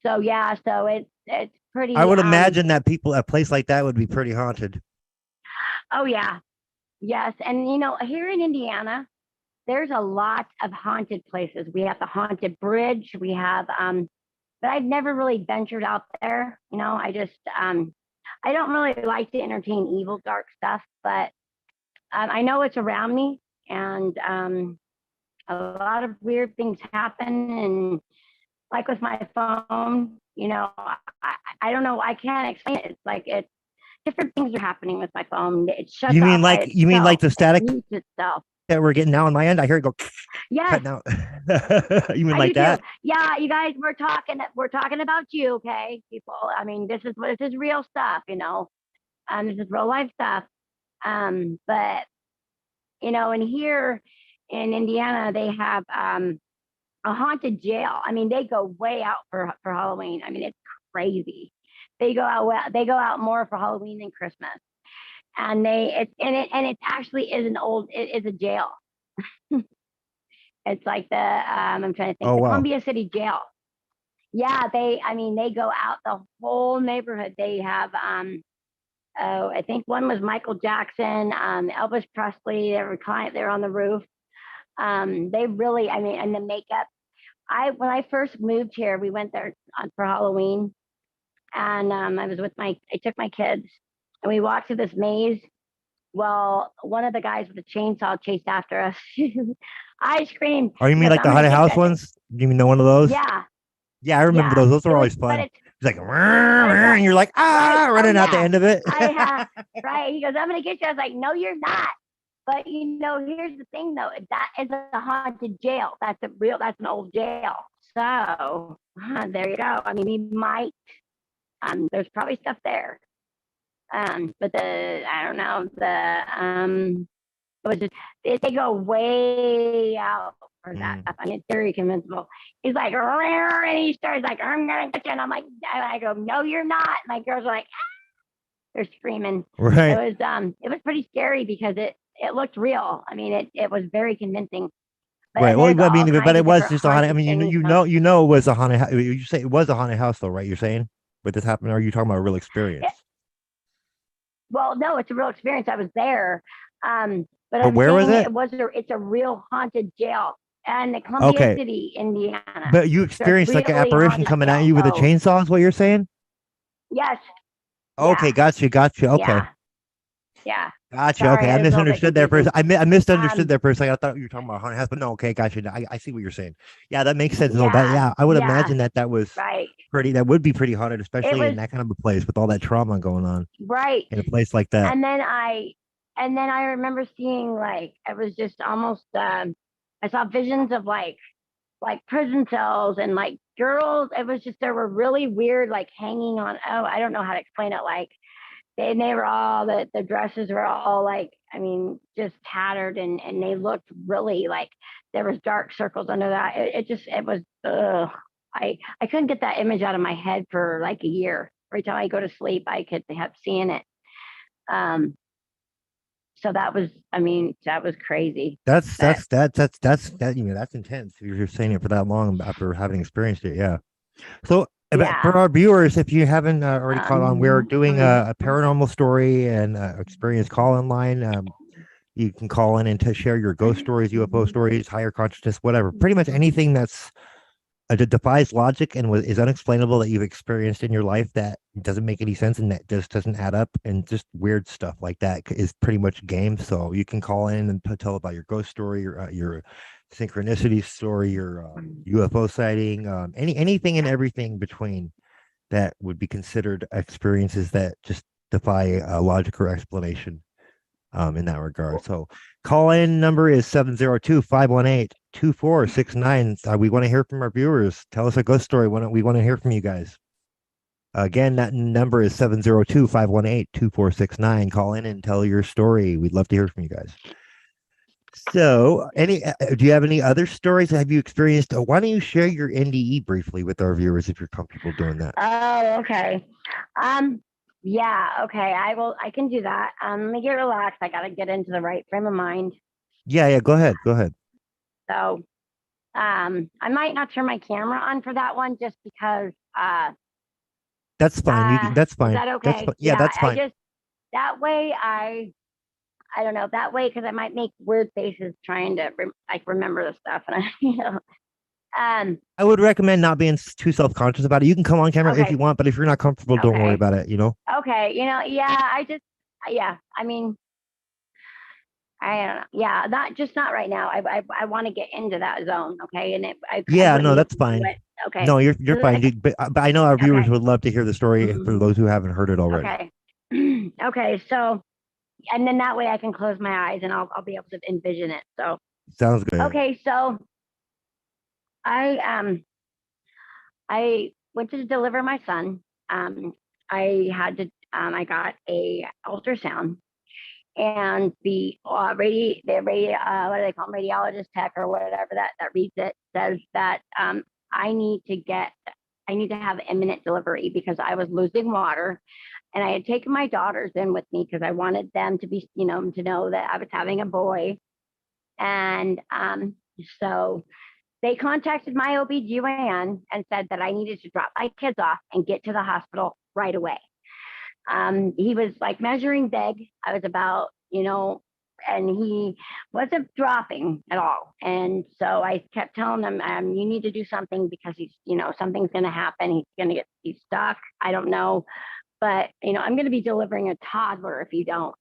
Speaker 2: so yeah. So it's
Speaker 1: I
Speaker 2: pretty.
Speaker 1: would imagine that people a place like that would be pretty haunted.
Speaker 2: Oh yeah, yes. And here in Indiana, there's a lot of haunted places. We have the haunted bridge. We have, but I've never really ventured out there. I don't really like to entertain evil, dark stuff, but I know it's around me, and a lot of weird things happen. And like with my phone, I don't know. I can't explain it. It's like different things are happening with my phone. It shuts off by
Speaker 1: You mean like
Speaker 2: itself.
Speaker 1: the
Speaker 2: It
Speaker 1: static
Speaker 2: mutes itself.
Speaker 1: that we're getting now on my end? I hear it go
Speaker 2: Yes,
Speaker 1: cutting out. You mean
Speaker 2: I do
Speaker 1: like
Speaker 2: too.
Speaker 1: that?
Speaker 2: Yeah, you guys, we're talking about you, okay, people. I mean, this is real stuff, this is real life stuff. But and here in Indiana, they have a haunted jail. I mean, they go way out for Halloween. I mean, it's crazy. They go out more for Halloween than Christmas, and it actually is it is a jail. It's like I'm trying to think,
Speaker 1: Oh
Speaker 2: the
Speaker 1: wow.
Speaker 2: Columbia City Jail. Yeah, I mean, they go out the whole neighborhood. They have, oh, I think one was Michael Jackson, Elvis Presley. They were on the roof. They really, I mean, and the makeup. When I first moved here, we went there for Halloween, and I took my kids, and we walked through this maze. Well, one of the guys with the chainsaw chased after us. I screamed.
Speaker 1: Oh, you
Speaker 2: He
Speaker 1: mean
Speaker 2: goes,
Speaker 1: like
Speaker 2: "I'm
Speaker 1: the
Speaker 2: gonna
Speaker 1: haunted
Speaker 2: get you."
Speaker 1: house ones? You mean the one of those?
Speaker 2: Yeah,
Speaker 1: Yeah, I remember
Speaker 2: yeah.
Speaker 1: those. Those
Speaker 2: It
Speaker 1: are
Speaker 2: was,
Speaker 1: always
Speaker 2: but
Speaker 1: fun.
Speaker 2: it's
Speaker 1: It's like
Speaker 2: but it's
Speaker 1: and you're like
Speaker 2: right. Oh
Speaker 1: running out the
Speaker 2: yeah,
Speaker 1: end of it.
Speaker 2: right. He goes, "I'm gonna get you." I was like, "No, you're not." But here's the thing though. That is a haunted jail. That's an old jail. So there you go. I mean, we might. There's probably stuff there. But I don't know. It was just they go way out for that
Speaker 1: Mm.
Speaker 2: stuff. I mean, it's very convincible. He's like, and he starts like, "I'm gonna get you," and I'm like, I go, "No, you're not." My girls are like, they're screaming. It
Speaker 1: Right.
Speaker 2: was it was pretty scary because it looked real. I mean, it was very convincing. But
Speaker 1: Right.
Speaker 2: and
Speaker 1: Well,
Speaker 2: there's
Speaker 1: I
Speaker 2: all
Speaker 1: mean, but
Speaker 2: kinds
Speaker 1: it
Speaker 2: of
Speaker 1: was
Speaker 2: different
Speaker 1: just a haunted. I
Speaker 2: haunted
Speaker 1: mean,
Speaker 2: things.
Speaker 1: it was a haunted. You say it was a haunted house, though, right? You're saying, but this happened. Or are you talking about a real experience?
Speaker 2: It, well, no, it's a real experience. I was there, but
Speaker 1: But
Speaker 2: I'm
Speaker 1: where was
Speaker 2: saying
Speaker 1: it?
Speaker 2: it's a real haunted jail in the Columbia
Speaker 1: Okay,
Speaker 2: City, Indiana.
Speaker 1: but you
Speaker 2: It's a
Speaker 1: experienced like an
Speaker 2: really
Speaker 1: apparition
Speaker 2: haunted
Speaker 1: coming at
Speaker 2: jail.
Speaker 1: you with a
Speaker 2: So
Speaker 1: chainsaw. Is what you're saying?
Speaker 2: yes,
Speaker 1: Okay,
Speaker 2: yeah,
Speaker 1: got you, got you. Okay,
Speaker 2: yeah, yeah.
Speaker 1: got you. Okay,
Speaker 2: Sorry,
Speaker 1: I
Speaker 2: I was a little bit
Speaker 1: misunderstood there for a
Speaker 2: confusing.
Speaker 1: I misunderstood
Speaker 2: Um,
Speaker 1: there for a second. I thought you were talking about a haunted house, but no. Okay, got you. I see what you're saying. Yeah, that makes sense. No, that
Speaker 2: yeah,
Speaker 1: yeah, I would
Speaker 2: yeah,
Speaker 1: imagine that was
Speaker 2: right.
Speaker 1: pretty. That would be pretty haunted,
Speaker 2: It
Speaker 1: especially in
Speaker 2: was
Speaker 1: that kind of a place with all that trauma going on
Speaker 2: right.
Speaker 1: in a place like that.
Speaker 2: And then I remember seeing, like, it was just almost I saw visions of like like prison cells and like girls. It was just, they were really weird, like hanging on. Oh, I don't know how to explain it. Like they were all, the dresses were all like, I mean, just tattered, and they looked really like there was dark circles under that. It just, it was, I couldn't get that image out of my head for like a year. Every time I go to sleep, I could have seen it. Um, so that was, I mean, that was crazy. But
Speaker 1: That's intense. If you're saying it for that long after having experienced it, yeah. So, for
Speaker 2: yeah.
Speaker 1: our viewers, if you haven't already caught on, we're doing
Speaker 2: Mhm.
Speaker 1: a paranormal story and experience call in line. You can call in and to share your ghost stories, UFO stories, higher consciousness, whatever. Pretty much anything that's defies logic and is unexplainable that you've experienced in your life that doesn't make any sense and that just doesn't add up, and just weird stuff like that is pretty much game. So you can call in and tell about your ghost story, your synchronicity story, your UFO sighting, anything and everything between that would be considered experiences that just defy logic or explanation in that regard. So call in number is 702-518-2469. We want to hear from our viewers. Tell us a ghost story. We want to hear from you guys. Again, that number is 702-518-2469. Call in and tell your story. We'd love to hear from you guys. So, do you have any other stories? Have you experienced? Why don't you share your NDE briefly with our viewers if you're comfortable doing that?
Speaker 2: Oh, okay. Yeah, okay. I can do that. Let me get relaxed. I gotta get into the right frame of mind.
Speaker 1: Yeah. Go ahead. Go ahead.
Speaker 2: So, I might not turn my camera on for that one just because
Speaker 1: That's fine. That's
Speaker 2: is
Speaker 1: fine.
Speaker 2: that
Speaker 1: That's
Speaker 2: okay?
Speaker 1: fine. Yeah,
Speaker 2: Yeah,
Speaker 1: that's
Speaker 2: I
Speaker 1: fine.
Speaker 2: just, that way I don't know, that way, because I might make weird faces trying to like remember the stuff, and um
Speaker 1: I would recommend not being too self conscious about it. You can come on camera if you
Speaker 2: okay,
Speaker 1: want, but if you're not comfortable, don't worry
Speaker 2: okay,
Speaker 1: about it.
Speaker 2: okay, yeah, yeah, I mean, I don't know. Yeah, not just, not right now. I want to get into that zone, okay? And I
Speaker 1: Yeah,
Speaker 2: wouldn't
Speaker 1: no, that's
Speaker 2: usually do
Speaker 1: fine.
Speaker 2: it. Okay.
Speaker 1: No, you're
Speaker 2: So
Speaker 1: fine, dude. But I know our viewers
Speaker 2: okay.
Speaker 1: would love to hear the story for
Speaker 2: Mhm.
Speaker 1: those who haven't heard it already.
Speaker 2: Okay. Okay. So, and then that way I can close my eyes and I'll be able to envision it. So,
Speaker 1: Sounds good.
Speaker 2: okay. So I I went to deliver my son. Um, I had to I got a ultrasound, and what do they call them, radiologist tech or whatever that reads it, says that I need to get I need to have imminent delivery because I was losing water, and I had taken my daughters in with me because I wanted them to be, to know that I was having a boy. And so they contacted my OBGYN and said that I needed to drop my kids off and get to the hospital right away. He was like measuring big. I was about, and he wasn't dropping at all. And so I kept telling him, you need to do something because he's, something's going to happen. He's stuck. I don't know. But, I'm going to be delivering a toddler if you don't,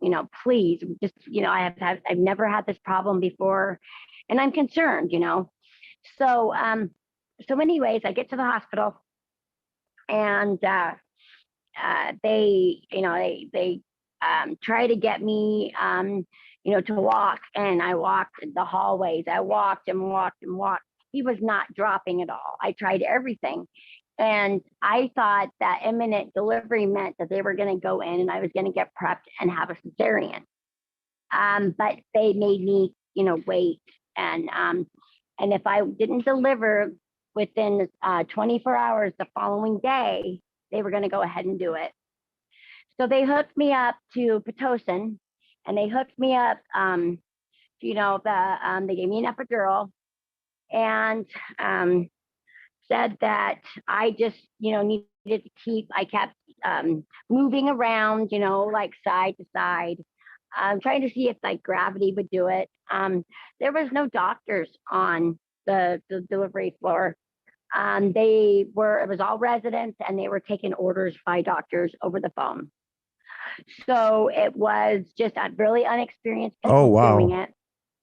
Speaker 2: please just, I've never had this problem before, and I'm concerned, So, anyways, I get to the hospital, and they try to get me, to walk, and I walked the hallways. I walked and walked and walked. He was not dropping at all. I tried everything, and I thought that imminent delivery meant that they were going to go in and I was going to get prepped and have a cesarean. But they made me, wait, and if I didn't deliver within 24 hours the following day, they were going to go ahead and do it. So they hooked me up to Pitocin, and they hooked me up, they gave me an epidural, and said that I just, needed to I kept moving around, like side to side, trying to see if like gravity would do it. There was no doctors on the delivery floor. It was all residents, and they were taking orders by doctors over the phone. So it was just really unexperienced
Speaker 1: Oh
Speaker 2: people doing
Speaker 1: wow.
Speaker 2: it.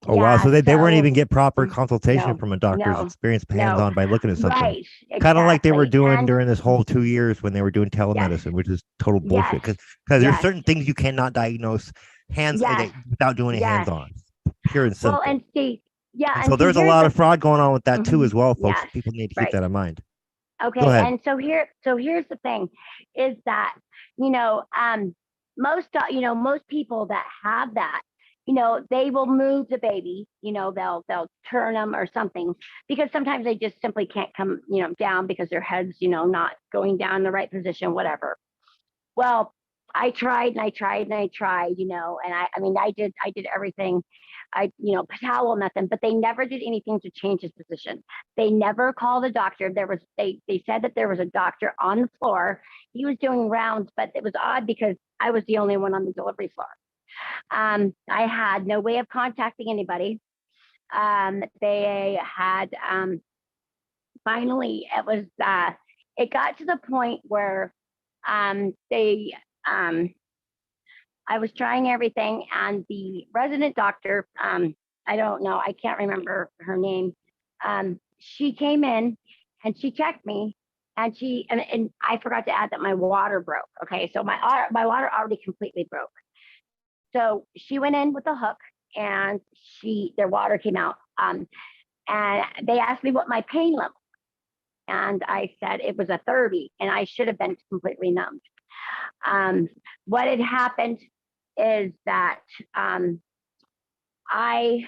Speaker 1: Oh wow.
Speaker 2: Yeah.
Speaker 1: So they wouldn't
Speaker 2: So
Speaker 1: even get proper consultation
Speaker 2: no,
Speaker 1: from a doctor's
Speaker 2: no,
Speaker 1: experience hands
Speaker 2: no.
Speaker 1: on by looking at something.
Speaker 2: Right.
Speaker 1: Kind of like they were
Speaker 2: Exactly.
Speaker 1: doing
Speaker 2: And
Speaker 1: during this whole 2 years when they were doing
Speaker 2: yes,
Speaker 1: telemedicine, which is total
Speaker 2: yes,
Speaker 1: bullshit. Because there's
Speaker 2: yes,
Speaker 1: certain things you cannot diagnose
Speaker 2: yes,
Speaker 1: without doing it hands
Speaker 2: yes.
Speaker 1: on. Pure and
Speaker 2: Well,
Speaker 1: simple.
Speaker 2: and see, Yeah,
Speaker 1: And
Speaker 2: and
Speaker 1: so
Speaker 2: see,
Speaker 1: there's a
Speaker 2: here's
Speaker 1: lot
Speaker 2: the
Speaker 1: of fraud going on with that too, as well, folks.
Speaker 2: yes,
Speaker 1: People need to keep
Speaker 2: right.
Speaker 1: that in mind. Go
Speaker 2: Okay,
Speaker 1: ahead.
Speaker 2: and so here's the thing, is that you know most people that have that, they will move the baby, they'll turn them or something, because sometimes they just simply can't come down because their head's not going down in the right position, whatever. Well, I tried and I tried and I tried, and I mean, I did everything. Towel nothing, but they never did anything to change his position. They never called a doctor. They said that there was a doctor on the floor. He was doing rounds, but it was odd because I was the only one on the delivery floor. I had no way of contacting anybody. They had finally it got to the point where they I was trying everything, and the resident doctor, I don't know, I can't remember her name. She came in and she checked me, and and I forgot to add that my water broke. Okay, so my water already completely broke. So she went in with a hook, and their water came out. And they asked me what my pain level, and I said it was a 30, and I should have been completely numb. Um, what had happened is that I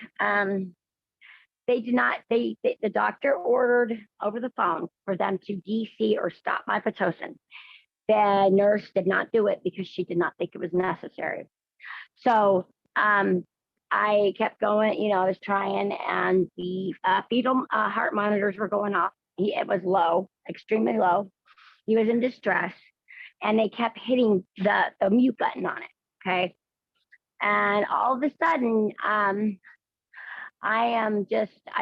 Speaker 2: they did not the doctor ordered over the phone for them to DC or stop my pitocin. The nurse did not do it because she did not think it was necessary. So I kept going. I was trying, and the fetal heart monitors were going off. It was low, extremely low. He was in distress, and they kept hitting the mute button on it. Okay, and all of a sudden, I'm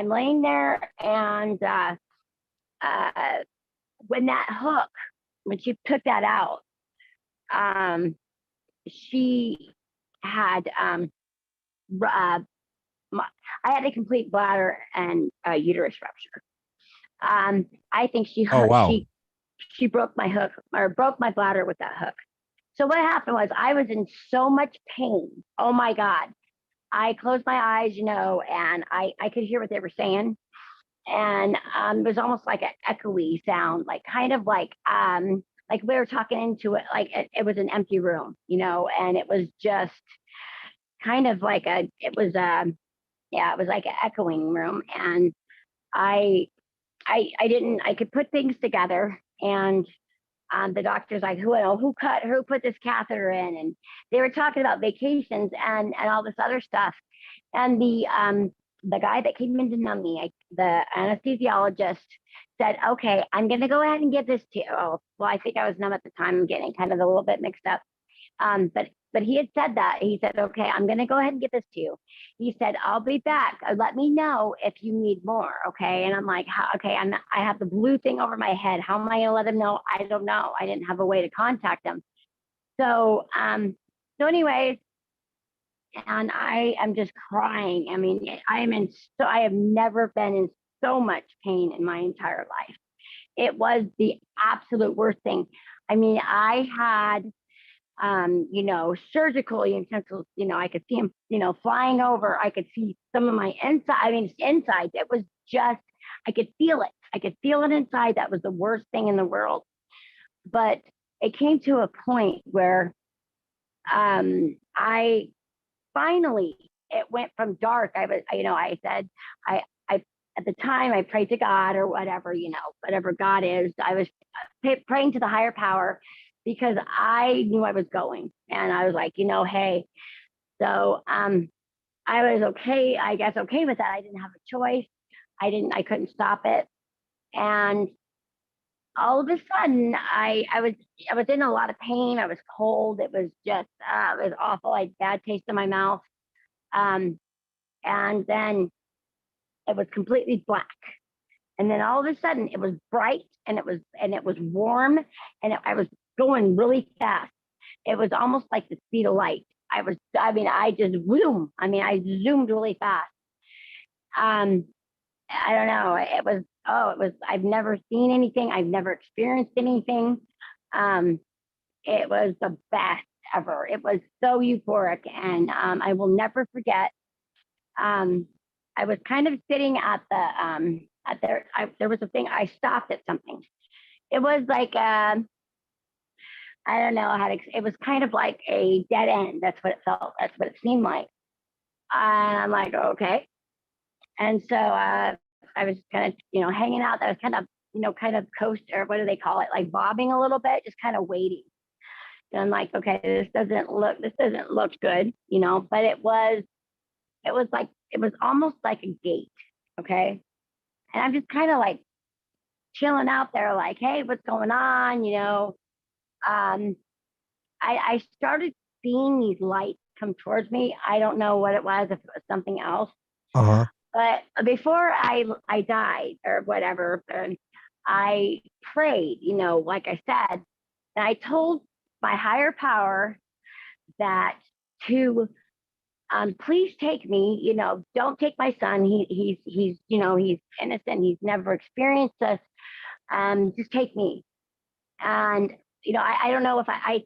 Speaker 2: laying there, and uh, when that hook, when she took that out, um, she had uh, I had a complete bladder and uterus rupture. I think
Speaker 1: Oh, wow.
Speaker 2: she broke my hook, or broke my bladder with that hook. So what happened was I was in so much pain. Oh my God. I closed my eyes, and I could hear what they were saying. And it was almost like an echoey sound, like kind of like we were talking into it, like it was an empty room, and it was just kind of like yeah, it was like an echoing room. And I I didn't I could put things together, and the doctor's like, who put this catheter in, and they were talking about vacations and all this other stuff. And the guy that came in to numb me, the anesthesiologist, said, okay, I'm going to go ahead and give this to you. Oh, well, I think I was numb at the time. I'm getting kind of a little bit mixed up. But he had said that. He said, okay, I'm going to go ahead and give this to you. He said, I'll be back. Let me know if you need more. Okay. And I'm like, okay, I have the blue thing over my head. How am I going to let him know? I don't know. I didn't have a way to contact him. So, anyways, and I am just crying. I mean, I have never been in so much pain in my entire life. It was the absolute worst thing. I mean, I had surgical utensils, I could see them, flying over. I could see some of my inside, I mean, inside. It was just, I could feel it. I could feel it inside. That was the worst thing in the world. But it came to a point where I finally, it went from dark. I said, I, at the time I prayed to God or whatever, whatever God is. I was praying to the higher power because I knew I was going, and I was like, hey, so I was okay, I guess okay with that. I didn't have a choice. I couldn't stop it. And all of a sudden I was in a lot of pain. I was cold. It was just it was awful. I had bad taste in my mouth. Um, and then it was completely black. And then all of a sudden it was bright, and it was warm, and I was going really fast. It was almost like the speed of light. I just zoom. I zoomed really fast. Um, I don't know. I've never seen anything. I've never experienced anything. Um, it was the best ever. It was so euphoric, and I will never forget. Um, I was kind of sitting at the there was a thing. I stopped at something. It was like I don't know how to. It was kind of like a dead end. That's what it felt. That's what it seemed like. And I'm like, okay. And so I was kind of hanging out. I was kind of kind of coast, or what do they call it? Like bobbing a little bit, just kind of waiting. And I'm like, okay, this doesn't look good, But it was almost like a gate, okay. And I'm just kind of like chilling out there, like, hey, what's going on, Um, I started seeing these lights come towards me. I don't know what it was, if it was something else.
Speaker 1: Uh-huh.
Speaker 2: But before I died or whatever, I prayed, like I said, and I told my higher power that to please take me, don't take my son. He's innocent. He's never experienced this. Just take me. And I don't know if I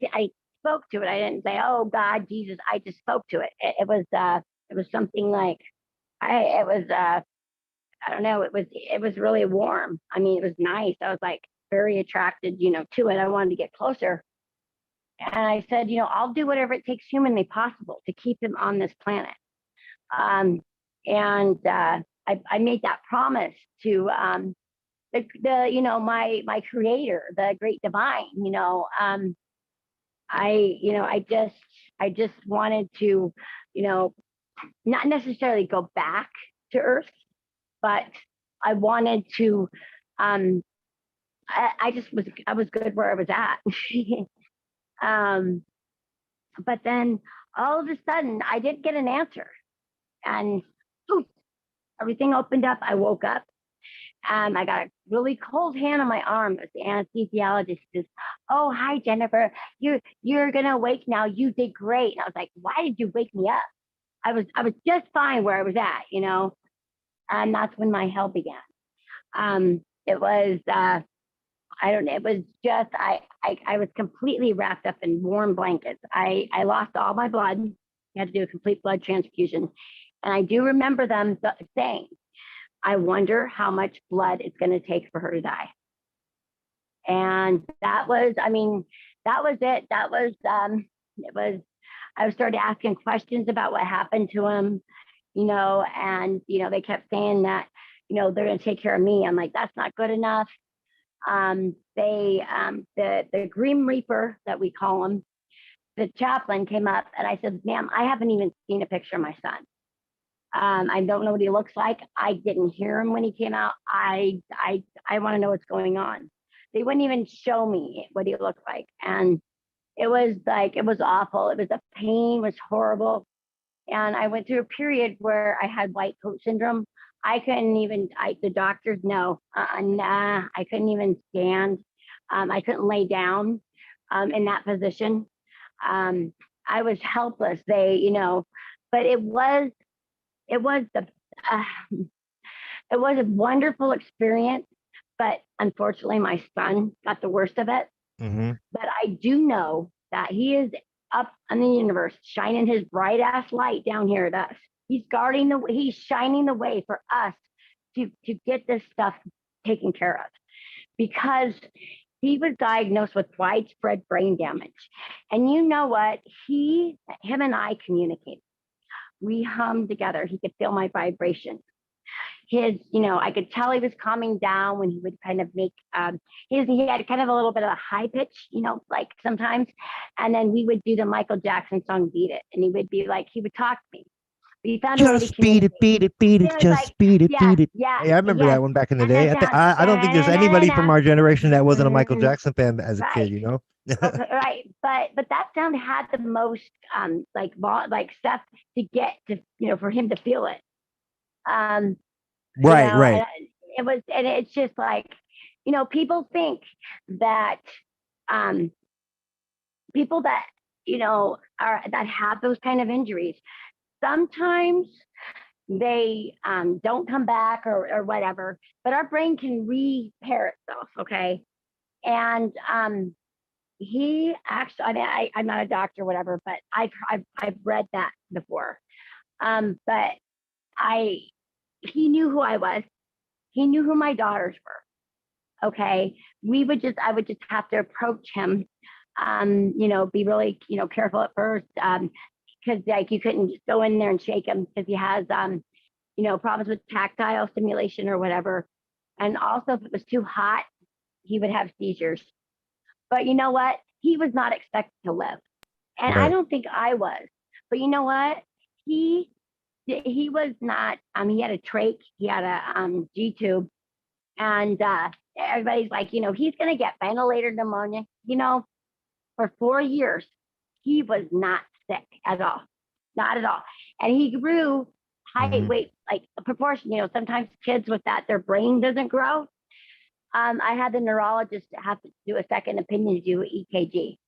Speaker 2: spoke to it. I didn't say, oh God, Jesus. I just spoke to it. It was something like it was I don't know. It was really warm. I mean, it was nice. I was like very attracted, to it. I wanted to get closer. And I said, I'll do whatever it takes humanly possible to keep him on this planet. Um, and I made that promise to my creator, the great divine. I just wanted to, you know, not necessarily go back to Earth, but I wanted to. Um, I was good where I was at. um, but then all of a sudden, I did get an answer, and poof, everything opened up. I woke up. I got a really cold hand on my arm. It was the anesthesiologist. Says, "Oh, hi, Jennifer. You're gonna wake now. You did great." And I was like, "Why did you wake me up? I was just fine where I was at." And that's when my hell began. It was I don't know. It was just I was completely wrapped up in warm blankets. I lost all my blood. I had to do a complete blood transfusion, and I do remember them saying, "I wonder how much blood it's going to take for her to die." And that was, I mean, that was it. It was. I started asking questions about what happened to him, and they kept saying that, they're going to take care of me. I'm like, that's not good enough. The Grim Reaper that we call him, the chaplain came up, and I said, "Ma'am, I haven't even seen a picture of my son. I don't know what he looks like. I didn't hear him when he came out. I want to know what's going on." They wouldn't even show me what he looked like, and it was awful. It was the pain was horrible, and I went through a period where I had white coat syndrome. I couldn't even. The doctors no, nah. I couldn't even stand. I couldn't lay down in that position. Um, I was helpless. But it was the uh, it was a wonderful experience, but unfortunately my son got the worst of it.
Speaker 1: Mm-hmm.
Speaker 2: But I do know that he is up in the universe shining his bright ass light down here at us. He's shining the way for us to get this stuff taken care of, because he was diagnosed with widespread brain damage. And you know what? Him and I communicated. We hummed together. He could feel my vibration. I could tell he was calming down when he would kind of make, he had kind of a little bit of a high pitch, like sometimes. And then we would do the Michael Jackson song, Beat It. And he would talk to me. But he found a way to
Speaker 1: Just beat it,
Speaker 2: communicate.
Speaker 1: beat it, beat it,
Speaker 2: It was like,
Speaker 1: just beat it,
Speaker 2: yeah,
Speaker 1: beat it.
Speaker 2: yeah,
Speaker 1: Hey, I remember
Speaker 2: yes.
Speaker 1: that one back in the
Speaker 2: And then
Speaker 1: day.
Speaker 2: down,
Speaker 1: I don't think there's anybody from our generation that wasn't a Michael Jackson fan as a kid,
Speaker 2: right.
Speaker 1: you know?
Speaker 2: Okay, right, but that sound had the most like stuff to get to for him to feel it. Um,
Speaker 1: Right, right.
Speaker 2: and it's just like people think that um people that are that have those kind of injuries sometimes they don't come back or whatever, but our brain can repair itself, okay. And he actually, I mean, I'm not a doctor or whatever, but I've read that before. But I he knew who I was. He knew who my daughters were. Okay. I would just have to approach him, be really, careful at first. Because like you couldn't just go in there and shake him because he has, problems with tactile stimulation or whatever. And also, if it was too hot, he would have seizures. But you know what? He was not expected to live, and I
Speaker 1: Right.
Speaker 2: don't think I was. But you know what? He he was not. He had a trach. He had a G tube, and everybody's like, he's gonna get ventilator pneumonia. For 4 years, he was not sick at all, not at all, and he grew height,
Speaker 1: Hmm.
Speaker 2: weight, like a proportion. Sometimes kids with that, their brain doesn't grow. I had the neurologist have to do a second opinion, do EKG.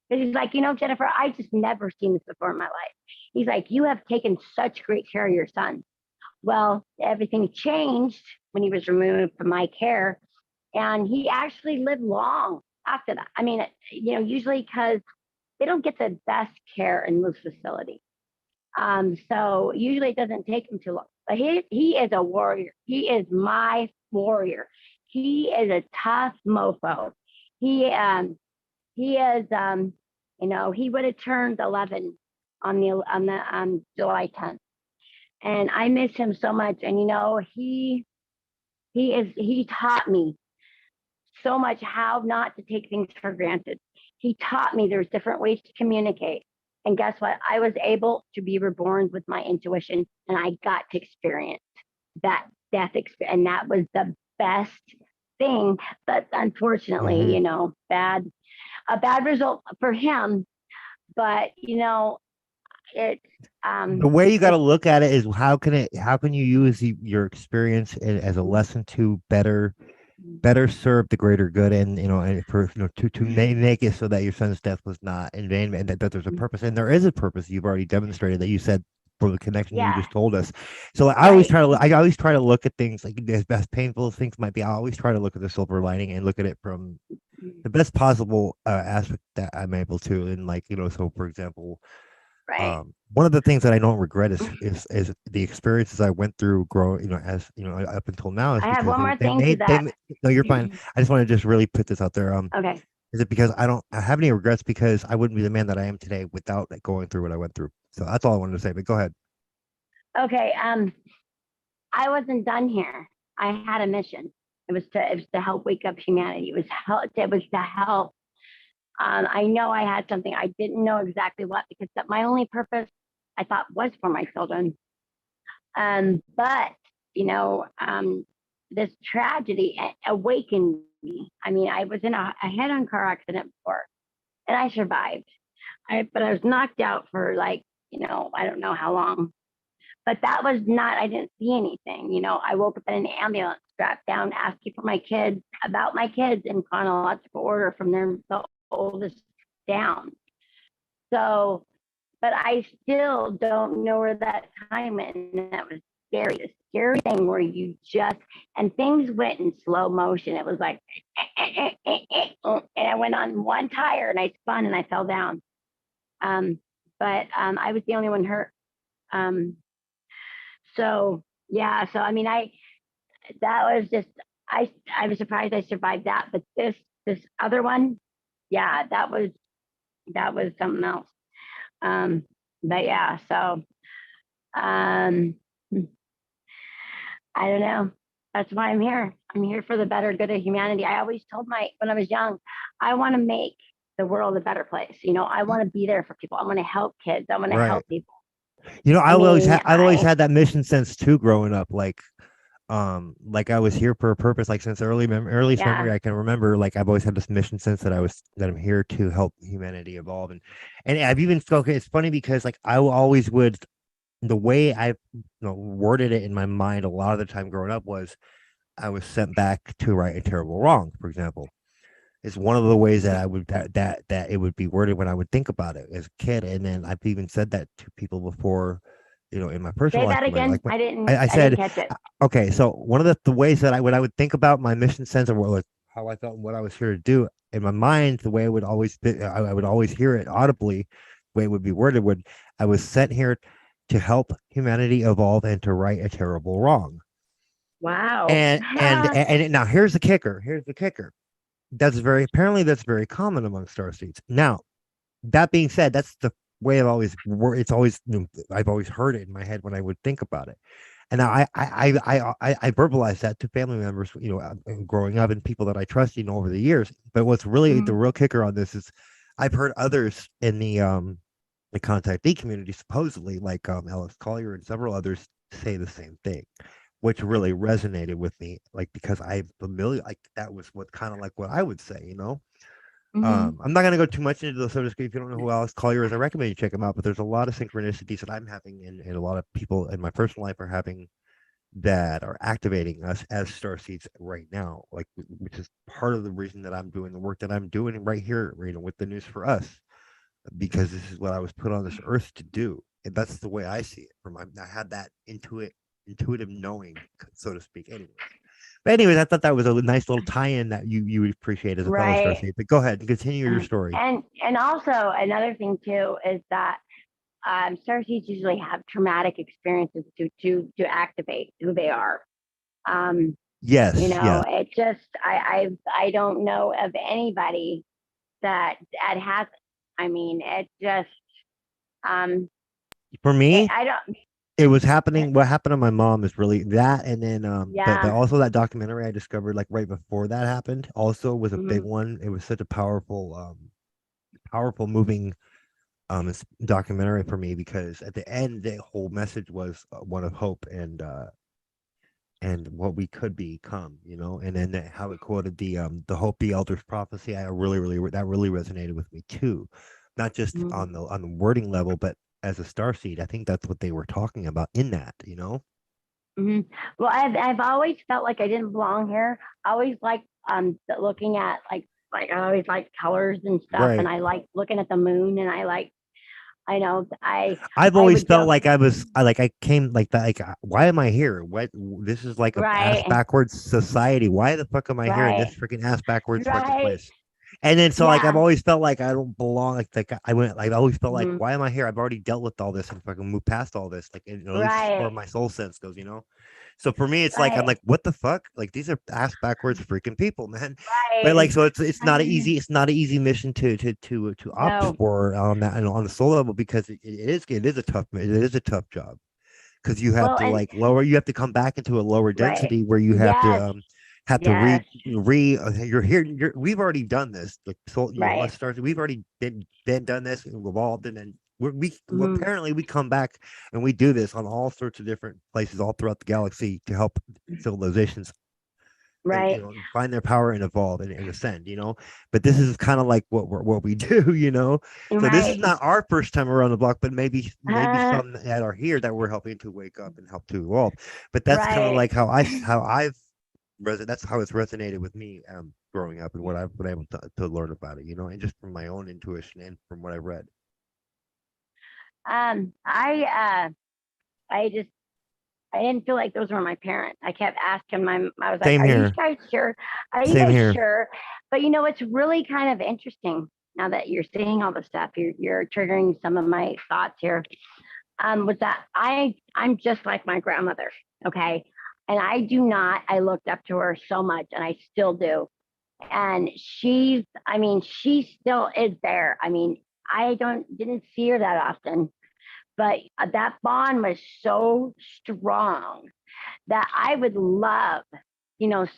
Speaker 2: Because he's like, Jennifer, I just never seen this before in my life. He's like, you have taken such great care of your son. Well, everything changed when he was removed from my care, and he actually lived long after that. I mean, usually because they don't get the best care in those facilities. So usually it doesn't take him too long. But he is a warrior. He is my warrior. He is a tough mofo. He he is he would have turned 11 on the July 10th, and I miss him so much. And he taught me so much how not to take things for granted. He taught me there's different ways to communicate. And guess what? I was able to be reborn with my intuition, and I got to experience that death experience. And that was the best thing. But unfortunately,
Speaker 1: Hmm.
Speaker 2: a bad result for him. But it's
Speaker 1: The way you got to
Speaker 2: it's
Speaker 1: look at it is how can you use your experience as a lesson to better serve the greater good, and and for to make it so that your son's death was not in vain, and that there's a purpose, and there is a purpose. You've already demonstrated that, you said, for the connection you
Speaker 2: yeah,
Speaker 1: just told us. So
Speaker 2: right.
Speaker 1: I always try to look at things, like, as painful as things might be. I always try to look at the silver lining and look at it from the best possible aspect that I'm able to. And, like, so for example,
Speaker 2: Right.
Speaker 1: one of the things that I don't regret is the experiences I went through growing, as up until now, is
Speaker 2: I have
Speaker 1: because
Speaker 2: one more
Speaker 1: they
Speaker 2: thing to
Speaker 1: made they
Speaker 2: that.
Speaker 1: no, you're fine. I just want to just really put this out there.
Speaker 2: Okay.
Speaker 1: Is it because I have any regrets, because I wouldn't be the man that I am today without, like, going through what I went through. So that's all I wanted to say, but go ahead.
Speaker 2: Okay. I wasn't done here. I had a mission. It was to help wake up humanity. It was to help. I know I had something. I didn't know exactly what, because my only purpose, I thought, was for my children. But this tragedy awakened me. I mean, I was in a head-on car accident before, and I survived. But I was knocked out for, like, I don't know how long. But that was not, I didn't see anything. I woke up in an ambulance, strapped down, asking for my kids, about my kids in chronological order from the oldest down. So, but I still don't know where that time went. And that was scary. The scary thing where and things went in slow motion. It was like, and I went on one tire and I spun and I fell down. Um, but I was the only one hurt. Um, so yeah, so I mean, that was just, I was surprised I survived that, but this other one, yeah, that was something else. Um, but yeah, so um, I don't know. That's why I'm here. I'm here for the better good of humanity. I always told when I was young, I want to make the world a better place. I want to be there for people. I want to help kids. I want to
Speaker 1: Right.
Speaker 2: help people. I
Speaker 1: I've
Speaker 2: mean,
Speaker 1: always
Speaker 2: I
Speaker 1: had that mission sense too, growing up. Like I was here for a purpose, like, since earliest
Speaker 2: yeah,
Speaker 1: memory I can remember. Like, I've always had this mission sense that I'm here to help humanity evolve. And I've even spoken. It's funny because, like, I always would, the way I worded it in my mind a lot of the time growing up was, I was sent back to right a terrible wrong, for example. Is one of the ways that I would that it would be worded when I would think about it as a kid. And then I've even said that to people before, in my personal
Speaker 2: say
Speaker 1: life.
Speaker 2: that
Speaker 1: Like,
Speaker 2: again.
Speaker 1: when I
Speaker 2: I didn't
Speaker 1: said,
Speaker 2: catch it.
Speaker 1: okay, so one of the ways that when I would think about my mission sense, of what, like, how I felt and what I was here to do in my mind, the way it would always be, I would always hear it audibly, the way it would be worded, would I was sent here to help humanity evolve and to right a terrible wrong.
Speaker 2: Wow.
Speaker 1: And now here's the kicker. Here's the kicker. That's very common among starseeds. Now, that being said, that's the way it's always, I've always heard it in my head when I would think about it. And now I verbalize that to family members, growing up, and people that I trust, over the years. But what's really the real kicker on this is I've heard others in the contactee community, supposedly, like Alex Collier and several others, say the same thing, which really resonated with me, like, because I'm familiar, like, that was what kind of like what I would say. I'm not going to go too much into the, so to speak. If you don't know who Alex Collier is, I recommend you check him out. But there's a lot of synchronicities that I'm having, and a lot of people in my personal life are having, that are activating us as starseeds right now. Like, which is part of the reason that I'm doing the work that I'm doing right here, with the News for Us, because this is what I was put on this earth to do, and that's the way I see it. I had that intuitive knowing, so to speak. Anyways, I thought that was a nice little tie-in that you would appreciate as a fellow
Speaker 2: Right.
Speaker 1: starseed. But go ahead and continue your story.
Speaker 2: And also another thing too is that starseeds usually have traumatic experiences to activate who they are.
Speaker 1: Yes, yes.
Speaker 2: It just I don't know of anybody that has. I mean, it just
Speaker 1: For me,
Speaker 2: I don't.
Speaker 1: it was happening. What happened to my mom is really that, and then but
Speaker 2: Yeah.
Speaker 1: also that documentary I discovered, like, right before that happened, also was a big
Speaker 2: Mhm.
Speaker 1: one. It was such a powerful, moving documentary for me, because at the end the whole message was one of hope, and what we could become, and then how it quoted the Hope the Elders prophecy. I that really resonated with me too, not just
Speaker 2: Mhm.
Speaker 1: on the wording level, but as a starseed. I think that's what they were talking about in that.
Speaker 2: Mhm. Well, I've always felt like I didn't belong here. I always like looking at like I always like colors and stuff, and
Speaker 1: Right.
Speaker 2: I like looking at the moon, and I know
Speaker 1: I've
Speaker 2: I
Speaker 1: always
Speaker 2: would
Speaker 1: felt
Speaker 2: go
Speaker 1: like I came like that. Like, why am I here? What, this is like a ass
Speaker 2: right,
Speaker 1: backwards society. Why the fuck am I here in this
Speaker 2: right,
Speaker 1: freaking ass backwards fucking
Speaker 2: right,
Speaker 1: place? And then, so, like, I've
Speaker 2: yeah,
Speaker 1: always felt like I don't belong. Like I went, like, I always felt like,
Speaker 2: mhm,
Speaker 1: why am I here? I've already dealt with all this and fucking moved past all this. Like, at least as far as
Speaker 2: right,
Speaker 1: my soul sense goes. So for me, it's like, I'm
Speaker 2: right,
Speaker 1: like, what the fuck? Like, these are ass backwards freaking people, man. But, like,
Speaker 2: right.
Speaker 1: so it's not an easy mission to opt
Speaker 2: No,
Speaker 1: for on that, and on the soul level, because it is a tough job, because you have
Speaker 2: well,
Speaker 1: to,
Speaker 2: and
Speaker 1: like, lower, you have to come back into a lower
Speaker 2: right,
Speaker 1: density, where you have to
Speaker 2: yes,
Speaker 1: have to
Speaker 2: yes,
Speaker 1: you're here, we've already done this, like, so,
Speaker 2: right,
Speaker 1: us start, we've already been done this and evolved, and then
Speaker 2: mhm,
Speaker 1: apparently we come back and we do this on all sorts of different places all throughout the galaxy to help civilizations,
Speaker 2: right,
Speaker 1: find their power and evolve and ascend. But this is kind of like what we do. So this is
Speaker 2: right.
Speaker 1: not our first time around the block, but maybe
Speaker 2: Uh,
Speaker 1: some that are here that we're helping to wake up and help to evolve. But that's kind of
Speaker 2: right.
Speaker 1: like how I've that's how it's resonated with me, growing up, and what I've been able to learn about it, and just from my own intuition and from what I've read.
Speaker 2: I just I didn't feel like those were my parents. I kept asking I was like,
Speaker 1: Same
Speaker 2: "Are you
Speaker 1: here.
Speaker 2: guys sure? Are you
Speaker 1: Same
Speaker 2: guys
Speaker 1: here.
Speaker 2: sure?" But it's really kind of interesting now that you're seeing all the stuff. You're triggering some of my thoughts here. Was that I'm just like my grandmother, okay? And I do not. I looked up to her so much, and I still do. And I mean, she still is there. I mean, I didn't see her that often, but that bond was so strong that I would love,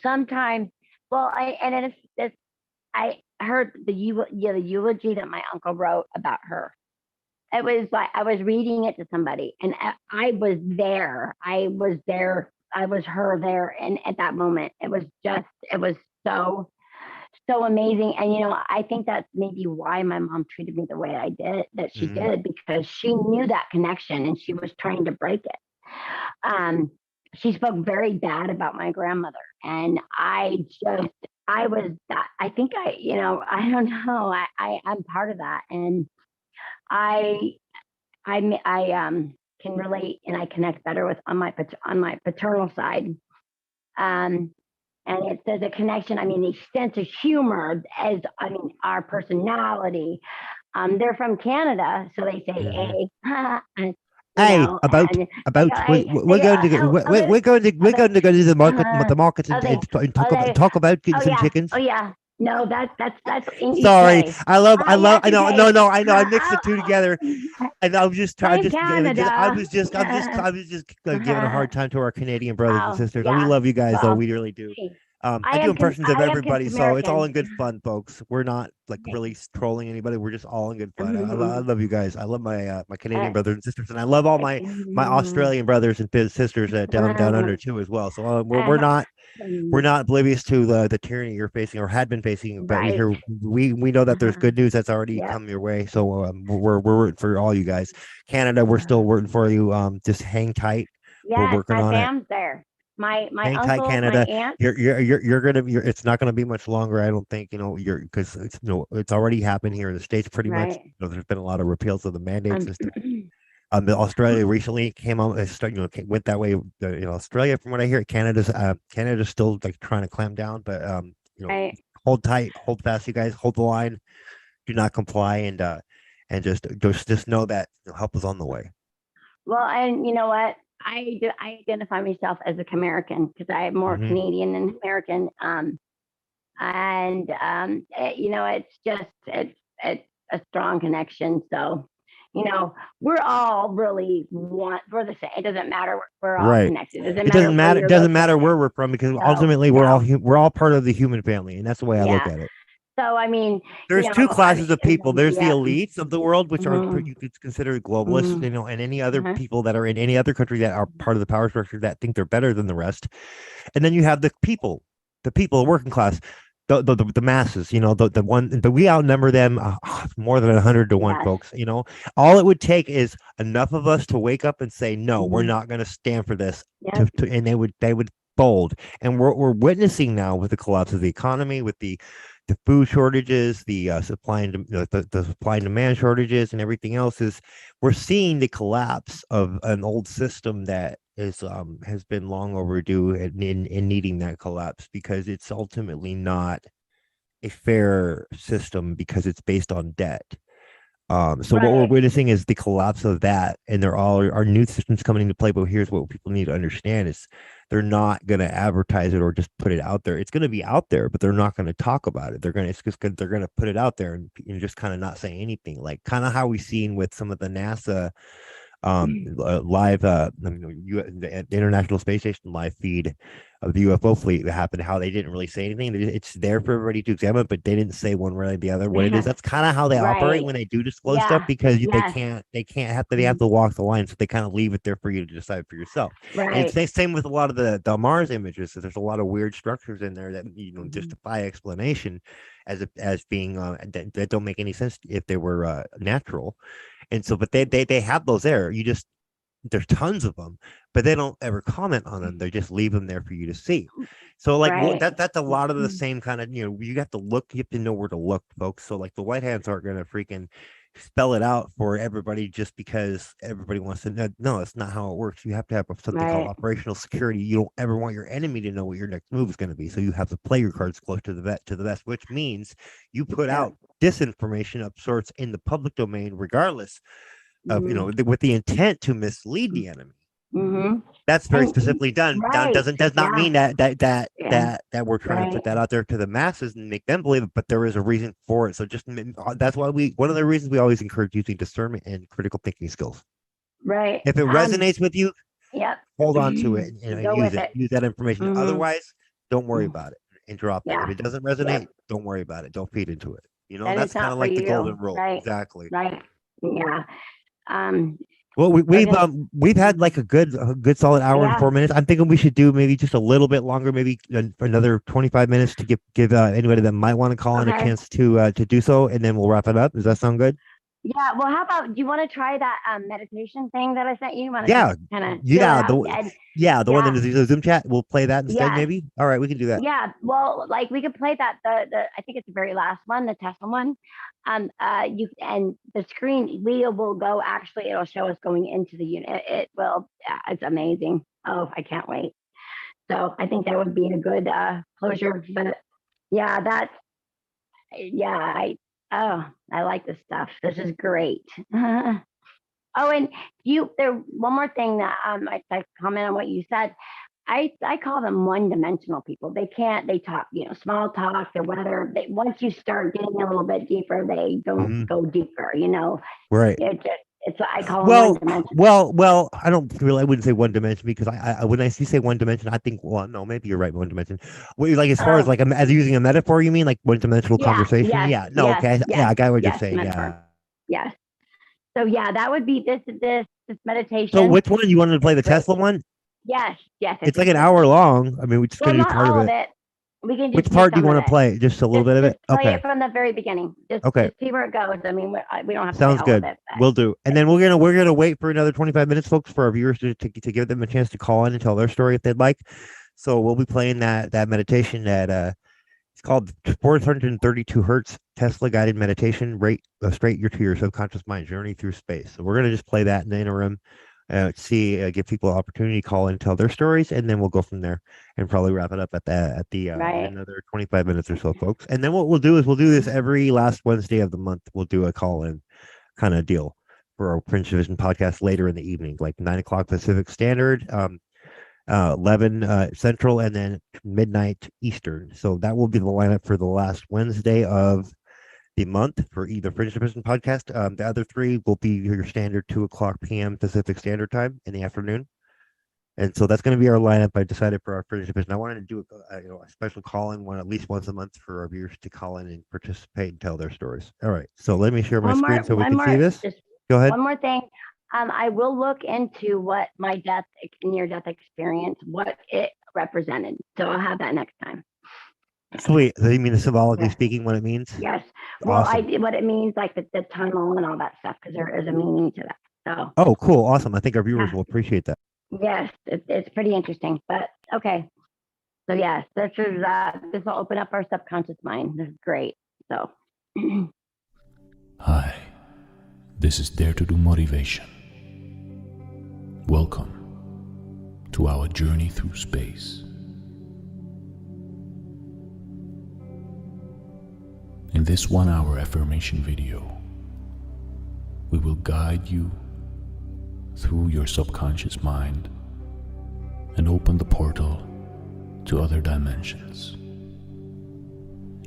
Speaker 2: sometimes. Well, I heard the eulogy that my uncle wrote about her. It was like I was reading it to somebody, and I was there. I was there. I was her there, and at that moment, it was so amazing. And I think that's maybe why my mom treated me the way that she
Speaker 1: Hmm.
Speaker 2: did, because she knew that connection and she was trying to break it. Um, she spoke very bad about my grandmother, and I was that. I think I don't know. I'm part of that, and I I can relate and I connect better with on my paternal side. Um, and it says a connection. I mean, the sense of humor, as I mean, our personality. They're from Canada, so they say
Speaker 1: Hmm.
Speaker 2: a.
Speaker 1: Hey,
Speaker 2: and
Speaker 1: we're going to we're going to go to
Speaker 2: uh,
Speaker 1: the market
Speaker 2: oh, they,
Speaker 1: and
Speaker 2: oh, they,
Speaker 1: talk about getting
Speaker 2: oh,
Speaker 1: some
Speaker 2: yeah, oh,
Speaker 1: chickens.
Speaker 2: yeah. No, that's in
Speaker 1: Sorry,
Speaker 2: UK.
Speaker 1: I
Speaker 2: Yes,
Speaker 1: know,
Speaker 2: UK.
Speaker 1: no, I know, I mixed the two together,
Speaker 2: Oh,
Speaker 1: and I'm just trying,
Speaker 2: blame Canada.
Speaker 1: I was just giving a hard time to our Canadian brothers and
Speaker 2: Oh,
Speaker 1: sisters. We
Speaker 2: yeah.
Speaker 1: love you guys, though,
Speaker 2: Well,
Speaker 1: we really do.
Speaker 2: hey,
Speaker 1: I do impressions of
Speaker 2: I am
Speaker 1: everybody, so it's all
Speaker 2: American.
Speaker 1: in good fun, folks. We're not like
Speaker 2: Okay.
Speaker 1: really trolling anybody. We're just all in good fun. I
Speaker 2: Mhm.
Speaker 1: love you guys. I love my my
Speaker 2: Uh,
Speaker 1: Canadian brothers and sisters, and I love all my Australian brothers and sisters down under too as well. So we're not oblivious to the tyranny you're facing or had been facing, but
Speaker 2: right.
Speaker 1: we know that there's
Speaker 2: Uh-huh.
Speaker 1: good news that's already
Speaker 2: Yep.
Speaker 1: come your way. So we're rooting for all you guys. Canada, we're still rooting for you. Just hang tight. We're
Speaker 2: Yes,
Speaker 1: working
Speaker 2: my
Speaker 1: on it.
Speaker 2: fam's there. My
Speaker 1: Hang tight,
Speaker 2: uncles, my
Speaker 1: Canada.
Speaker 2: aunt.
Speaker 1: You're gonna it's not gonna be much longer. I don't think you're because it's it's already happened here in the states pretty much.
Speaker 2: Right.
Speaker 1: There's been a lot of repeals of the mandates
Speaker 2: Um,
Speaker 1: and stuff. The Australia recently came out, went that way. Australia, from what I hear, Canada's still like trying to clamp down, but
Speaker 2: right.
Speaker 1: hold tight, hold fast, you guys, hold the line, do not comply, and just know that help is on the way.
Speaker 2: Well, and you know what? I identify myself as a American because I'm more
Speaker 1: Hmm.
Speaker 2: Canadian than American. And it's just it's a strong connection. So, we're all really we're the same. It doesn't matter. We're all
Speaker 1: Right.
Speaker 2: connected. It doesn't
Speaker 1: It
Speaker 2: matter
Speaker 1: doesn't
Speaker 2: where
Speaker 1: matter. It
Speaker 2: you're
Speaker 1: doesn't matter where
Speaker 2: located.
Speaker 1: we're from because
Speaker 2: So,
Speaker 1: ultimately
Speaker 2: no,
Speaker 1: we're all part of the human family, and that's the way I look
Speaker 2: yeah.
Speaker 1: at it.
Speaker 2: So, I mean,
Speaker 1: There's two classes of people. There's the
Speaker 2: yeah.
Speaker 1: elites of the world, which are
Speaker 2: Mm-hmm,
Speaker 1: you could consider globalists,
Speaker 2: mm-hmm,
Speaker 1: and any other
Speaker 2: uh-huh,
Speaker 1: people that are in any other country that are part of the power structure that think they're better than the rest. And then you have the people, the working class, the masses. We outnumber them more than 100 to 1,
Speaker 2: yes.
Speaker 1: folks. All it would take is enough of us to wake up and say, no, we're
Speaker 2: Mm-hmm,
Speaker 1: not going to stand for this.
Speaker 2: yep.
Speaker 1: And they would fold. And we're witnessing now with the collapse of the economy, with the food shortages, the supply and the supply and demand shortages, and everything else is we're seeing the collapse of an old system that is has been long overdue in needing that collapse because it's ultimately not a fair system because it's based on debt. So what we're
Speaker 2: Right.
Speaker 1: witnessing is the collapse of that, and they're all our new systems coming into play. But here's what people need to understand: is they're not going to advertise it or just put it out there. It's going to be out there, but they're not going to talk about it. They're going to put it out there and just kind of not say anything. Like kind of how we seen with some of the NASA live the International Space Station live feed of the UFO fleet that happened, how they didn't really say anything. It's there for everybody to examine, but they didn't say one way or the other what it is. That's kind of how they operate
Speaker 2: Right.
Speaker 1: when they do disclose stuff
Speaker 2: Yeah.
Speaker 1: because
Speaker 2: Yes.
Speaker 1: they have
Speaker 2: Mhm.
Speaker 1: to walk the line, so they kind of leave it there for you to decide for yourself. And it's
Speaker 2: Right.
Speaker 1: the same with a lot of the Mars images. So there's a lot of weird structures in there that
Speaker 2: Mhm.
Speaker 1: justify explanation as being that don't make any sense if they were natural. And so, but they have those there. There's tons of them, but they don't ever comment on them. They just leave them there for you to see. So like
Speaker 2: Right.
Speaker 1: that's a lot of the
Speaker 2: Mhm.
Speaker 1: same kind of you have to look, you have to know where to look, folks. So like the white hats aren't going to freaking spell it out for everybody just because everybody wants to know. No, it's not how it works. You have to have something called
Speaker 2: Right.
Speaker 1: operational security. You don't ever want your enemy to know what your next move is going to be. So you have to play your cards close to the vest, which means you put
Speaker 2: Yep.
Speaker 1: out disinformation of sorts in the public domain, regardless of
Speaker 2: Mhm.
Speaker 1: with the intent to mislead the enemy.
Speaker 2: Mhm.
Speaker 1: That's very
Speaker 2: And
Speaker 1: specifically done.
Speaker 2: right.
Speaker 1: Does not
Speaker 2: Yeah.
Speaker 1: mean
Speaker 2: Yeah.
Speaker 1: that we're trying to
Speaker 2: Right.
Speaker 1: put that out there to the masses and make them believe it, but there is a reason for it. So that's why one of the reasons we always encourage using discernment and critical thinking skills.
Speaker 2: Right.
Speaker 1: If it resonates with you,
Speaker 2: Yep.
Speaker 1: hold on to it and
Speaker 2: Go
Speaker 1: use
Speaker 2: with
Speaker 1: it.
Speaker 2: it.
Speaker 1: Use that information.
Speaker 2: Mhm.
Speaker 1: Otherwise, don't worry
Speaker 2: Mm.
Speaker 1: about it and drop it. If
Speaker 2: Yeah.
Speaker 1: it doesn't
Speaker 2: Yep.
Speaker 1: resonate, don't worry about it. Don't feed into it.
Speaker 2: Then
Speaker 1: That's
Speaker 2: it's
Speaker 1: kind
Speaker 2: not
Speaker 1: of
Speaker 2: for
Speaker 1: like the golden
Speaker 2: you.
Speaker 1: rule.
Speaker 2: Right.
Speaker 1: Exactly.
Speaker 2: Right. Yeah. Um.
Speaker 1: Well,
Speaker 2: I was gonna.
Speaker 1: we've had like
Speaker 2: Mhm.
Speaker 1: a good solid hour and
Speaker 2: Yeah.
Speaker 1: 4 minutes. I'm thinking we should do maybe just a little bit longer, maybe another 25 minutes to give anybody that might want to call in a
Speaker 2: Okay.
Speaker 1: chance to do so, and then we'll wrap it up. Does that sound good?
Speaker 2: Yeah. Well, how about do you want to try that meditation thing that I sent you? You want to just
Speaker 1: Yeah,
Speaker 2: kind of chill it
Speaker 1: yeah,
Speaker 2: out? And
Speaker 1: the one that
Speaker 2: yeah.
Speaker 1: is the Zoom chat. We'll play that instead,
Speaker 2: Yes.
Speaker 1: maybe. All right, we can do that.
Speaker 2: Yeah, well, like we could play that the I think it's the very last one, the Tesla one. You and the screen we will go. Actually, it'll show us going into the unit. It will. Yeah, it's amazing. Oh, I can't wait. So I think that would be a good closure. But yeah, that's yeah. I like this stuff. This is great. Oh, and one more thing that I comment on what you said. I call them one-dimensional people. They talk, small talk or whatever. Once you start getting a little bit deeper, they don't
Speaker 1: Mhm.
Speaker 2: go deeper,
Speaker 1: Right.
Speaker 2: I call them
Speaker 1: Well,
Speaker 2: one-dimensional.
Speaker 1: well. I wouldn't say one dimension because when you say one dimension, I think, well, no, maybe you're right, one dimension. Like as far as
Speaker 2: Oh,
Speaker 1: like as using a metaphor, you mean like one dimensional
Speaker 2: yeah,
Speaker 1: conversation?
Speaker 2: yes,
Speaker 1: Yeah. No.
Speaker 2: yes,
Speaker 1: Okay. Yeah,
Speaker 2: yes,
Speaker 1: I got what you're
Speaker 2: yes,
Speaker 1: saying.
Speaker 2: metaphor.
Speaker 1: Yeah.
Speaker 2: Yes. So yeah, that would be this
Speaker 1: So
Speaker 2: meditation.
Speaker 1: which one you wanted to play?
Speaker 2: It's
Speaker 1: The
Speaker 2: great.
Speaker 1: Tesla one?
Speaker 2: Yes, yes,
Speaker 1: It's
Speaker 2: it's
Speaker 1: like an
Speaker 2: it's
Speaker 1: hour long. I mean, we're just
Speaker 2: well,
Speaker 1: gonna do
Speaker 2: not
Speaker 1: part of
Speaker 2: all of
Speaker 1: it.
Speaker 2: it. We can
Speaker 1: Which
Speaker 2: just do
Speaker 1: part do you
Speaker 2: some of
Speaker 1: want to
Speaker 2: it.
Speaker 1: play? Just a little bit of
Speaker 2: Just
Speaker 1: it?
Speaker 2: play
Speaker 1: Okay.
Speaker 2: it from the very beginning. Just
Speaker 1: Okay.
Speaker 2: just see where it goes. I mean, we don't have to play
Speaker 1: Sounds
Speaker 2: all of
Speaker 1: good.
Speaker 2: it,
Speaker 1: We'll do. And
Speaker 2: but
Speaker 1: then we're gonna wait for another 25 minutes, folks, for our viewers to give them a chance to call in and tell their story if they'd like. So we'll be playing that meditation that it's called 432 hertz Tesla guided meditation, rate straight to your subconscious mind journey through space. So we're gonna just play that in the interim, give people an opportunity to call in and tell their stories, and then we'll go from there and probably wrap it up in
Speaker 2: right.
Speaker 1: another 25 minutes or so, folks. And then what we'll do is we'll do this every last Wednesday of the month. We'll do a call in kind of deal for our Fringe Division podcast later in the evening, like 9 o'clock Pacific Standard, 11 Central, and then midnight Eastern. So that will be the lineup for the last Wednesday of the month for either Fringe Division podcast. The other three will be your standard 2 o'clock p.m. Pacific Standard Time in the afternoon. And so that's going to be our lineup. I decided for our Fringe Division. I wanted to do a special call in one at least once a month for our viewers to call in and participate and tell their stories. All right. So let me share my screen so we can see this.
Speaker 2: Just
Speaker 1: Go ahead.
Speaker 2: one more thing. I will look into what my near-death experience, what it represented. So I'll have that next time.
Speaker 1: Sweet. So you mean symbolically
Speaker 2: Yeah.
Speaker 1: speaking what it means?
Speaker 2: Yes. Well,
Speaker 1: Awesome.
Speaker 2: what it means, like the tunnel and all that stuff, because there is a meaning to that. So.
Speaker 1: Oh, cool. Awesome. I think our viewers
Speaker 2: Yeah.
Speaker 1: will appreciate that.
Speaker 2: Yes, it's pretty interesting. But okay. So yes, this will open up our subconscious mind. This is great. So.
Speaker 3: Hi, this is Dare to Do Motivation. Welcome to our journey through space. In this 1-hour affirmation video, we will guide you through your subconscious mind and open the portal to other dimensions.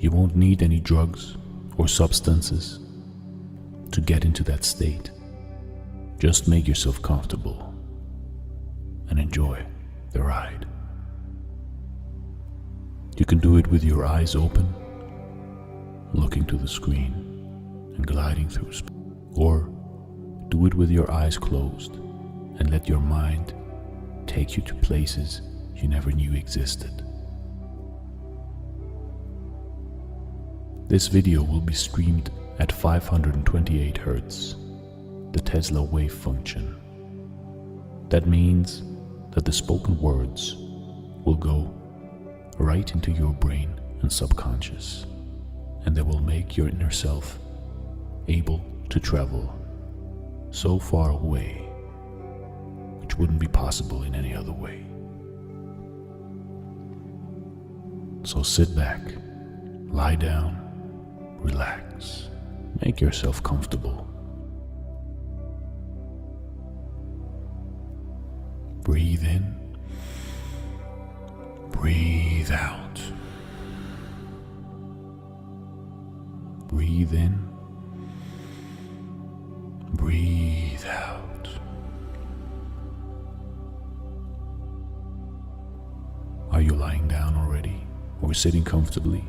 Speaker 3: You won't need any drugs or substances to get into that state. Just make yourself comfortable and enjoy the ride. You can do it with your eyes open, looking to the screen and gliding through space, or do it with your eyes closed and let your mind take you to places you never knew existed. This video will be streamed at 528 Hz, the Tesla wave function. That means that the spoken words will go right into your brain and subconscious, and they will make your inner self able to travel so far away, which wouldn't be possible in any other way. So sit back, lie down, relax, make yourself comfortable. Breathe in, breathe out. Breathe in, breathe out. Are you lying down already or sitting comfortably?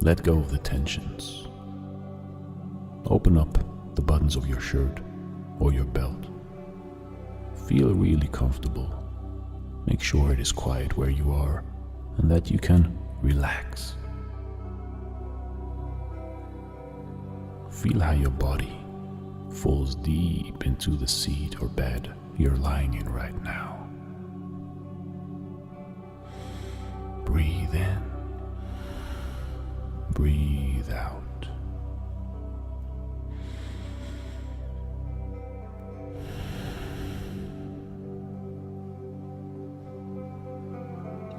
Speaker 3: Let go of the tensions. Open up the buttons of your shirt or your belt. Feel really comfortable. Make sure it is quiet where you are and that you can relax. Feel how your body falls deep into the seat or bed you're lying in right now. Breathe in, breathe out.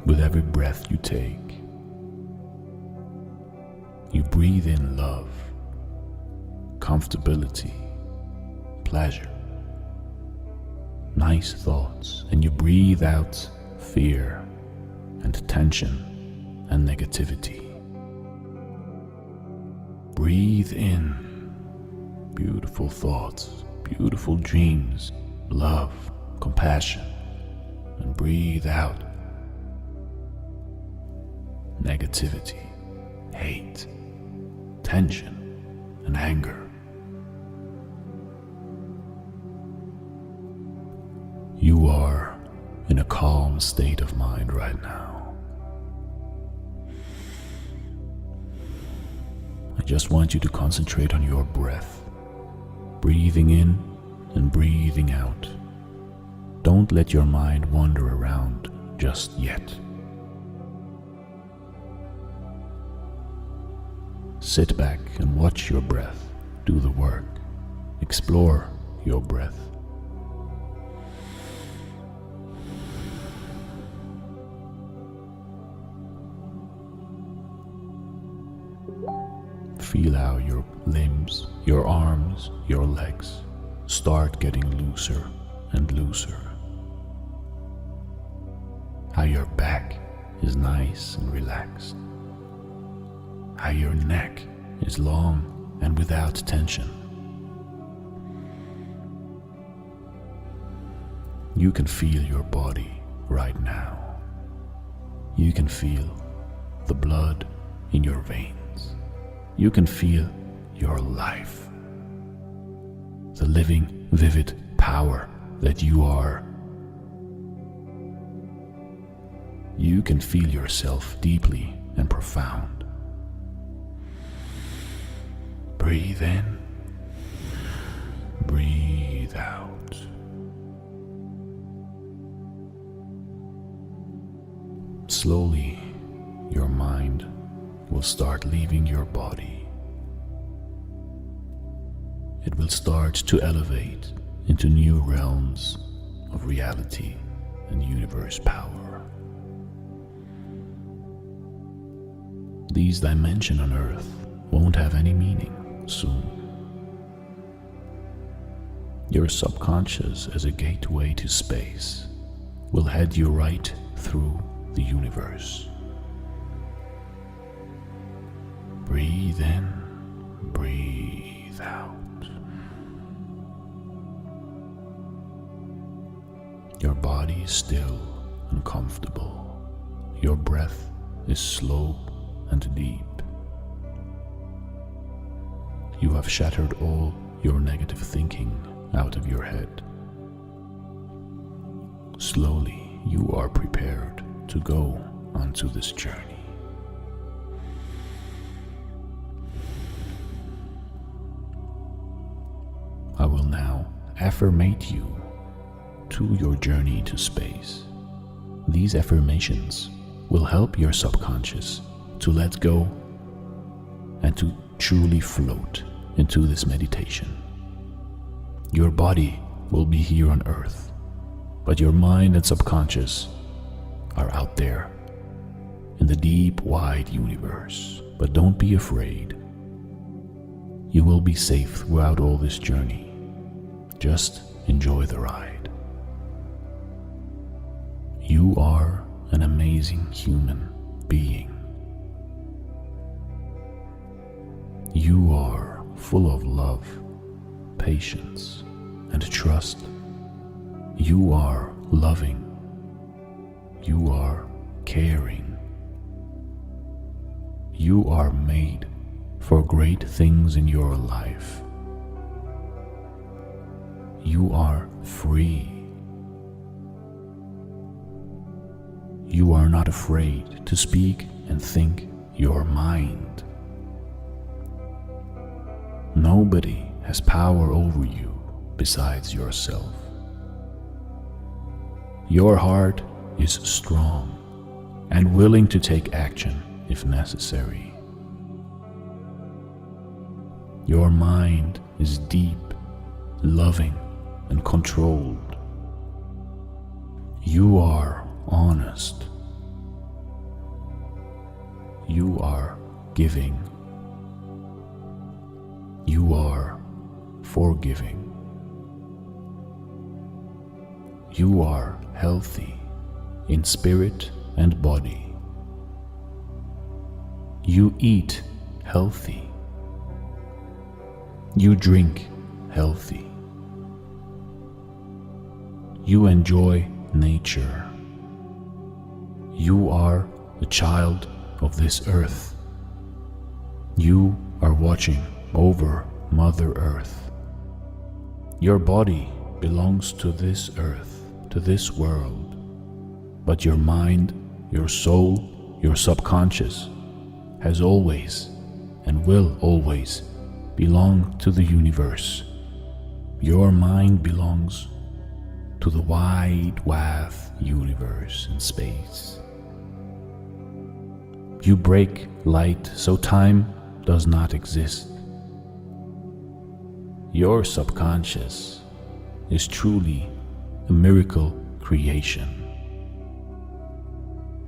Speaker 3: With every breath you take, you breathe in love, comfortability, pleasure, nice thoughts, and you breathe out fear and tension and negativity. Breathe in beautiful thoughts, beautiful dreams, love, compassion, and breathe out negativity, hate, tension, and anger. You are in a calm state of mind right now. I just want you to concentrate on your breath, breathing in and breathing out. Don't let your mind wander around just yet. Sit back and watch your breath do the work. Explore your breath. Feel how your limbs, your arms, your legs start getting looser and looser. How your back is nice and relaxed. How your neck is long and without tension. You can feel your body right now. You can feel the blood in your veins. You can feel your life, the living, vivid power that you are. You can feel yourself deeply and profound. Breathe in, breathe out. Slowly, your mind will start leaving your body. It will start to elevate into new realms of reality and universe power. These dimensions on Earth won't have any meaning soon. Your subconscious, as a gateway to space, will head you right through the universe. Breathe in, breathe out. Your body is still and comfortable. Your breath is slow and deep. You have shattered all your negative thinking out of your head. Slowly, you are prepared to go onto this journey. I will now affirmate you to your journey to space. These affirmations will help your subconscious to let go and to truly float into this meditation. Your body will be here on Earth, but your mind and subconscious are out there in the deep, wide universe. But don't be afraid. You will be safe throughout all this journey. Just enjoy the ride. You are an amazing human being. You are full of love, patience, and trust. You are loving. You are caring. You are made for great things in your life. You are free. You are not afraid to speak and think your mind. Nobody has power over you besides yourself. Your heart is strong and willing to take action if necessary. Your mind is deep, loving, and controlled. You are honest. You are giving. You are forgiving. You are healthy in spirit and body. You eat healthy. You drink healthy. You enjoy nature. You are a child of this earth. You are watching over Mother Earth. Your body belongs to this earth, to this world, but your mind, your soul, your subconscious has always and will always belong to the universe. Your mind belongs to the wide, vast universe and space. You break light so time does not exist. Your subconscious is truly a miracle creation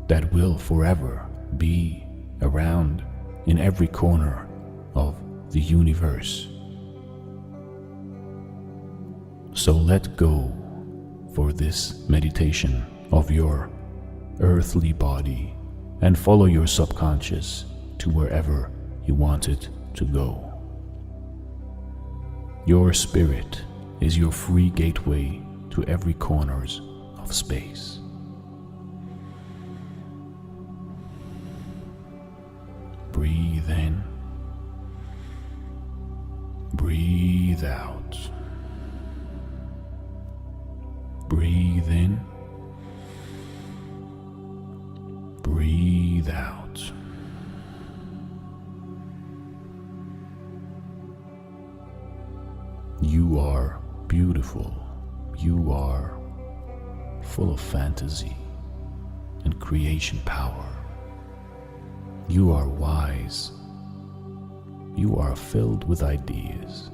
Speaker 3: that will forever be around in every corner of the universe. So let go for this meditation of your earthly body and follow your subconscious to wherever you want it to go. Your spirit is your free gateway to every corners of space. Breathe in. Breathe out. Breathe in. Breathe out. You are beautiful. You are full of fantasy and creation power. You are wise. You are filled with ideas.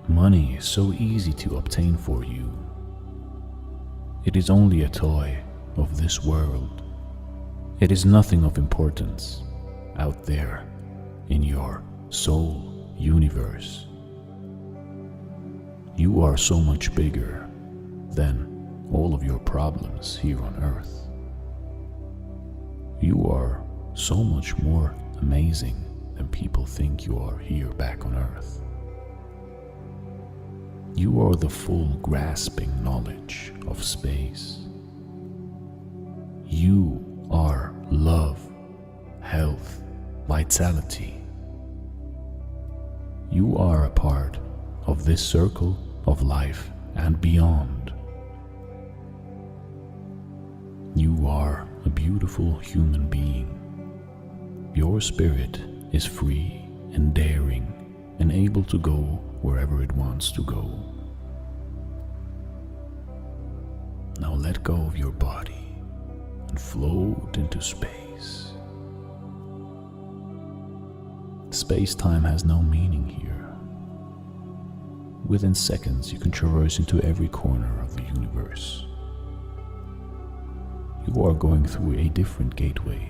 Speaker 3: Money is so easy to obtain for you. It is only a toy of this world. It is nothing of importance out there in your soul universe. You are so much bigger than all of your problems here on earth. You are so much more amazing than people think you are here back on earth. You are the full grasping knowledge of space. You are love, health, vitality. You are a part of this circle of life and beyond. You are a beautiful human being. Your spirit is free and daring and able to go wherever it wants to go. Now let go of your body and float into space. Space-time has no meaning here. Within seconds, you can traverse into every corner of the universe. You are going through a different gateway.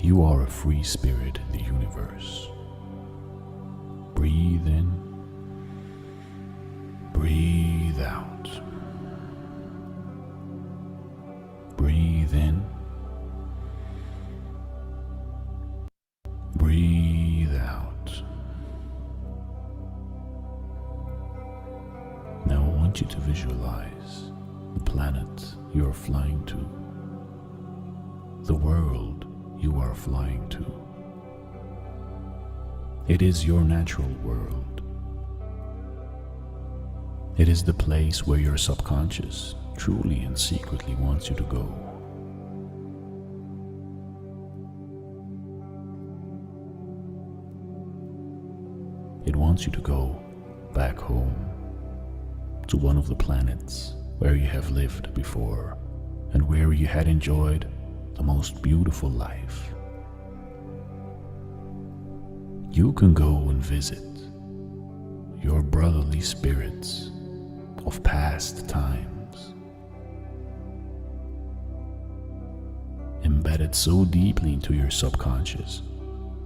Speaker 3: You are a free spirit in the universe. Breathe in. Breathe out. Breathe in. Breathe out. Now I want you to visualize the planet you are flying to, the world you are flying to. It is your natural world. It is the place where your subconscious truly and secretly wants you to go. It wants you to go back home to one of the planets where you have lived before and where you had enjoyed the most beautiful life. You can go and visit your brotherly spirits of past times, embedded so deeply into your subconscious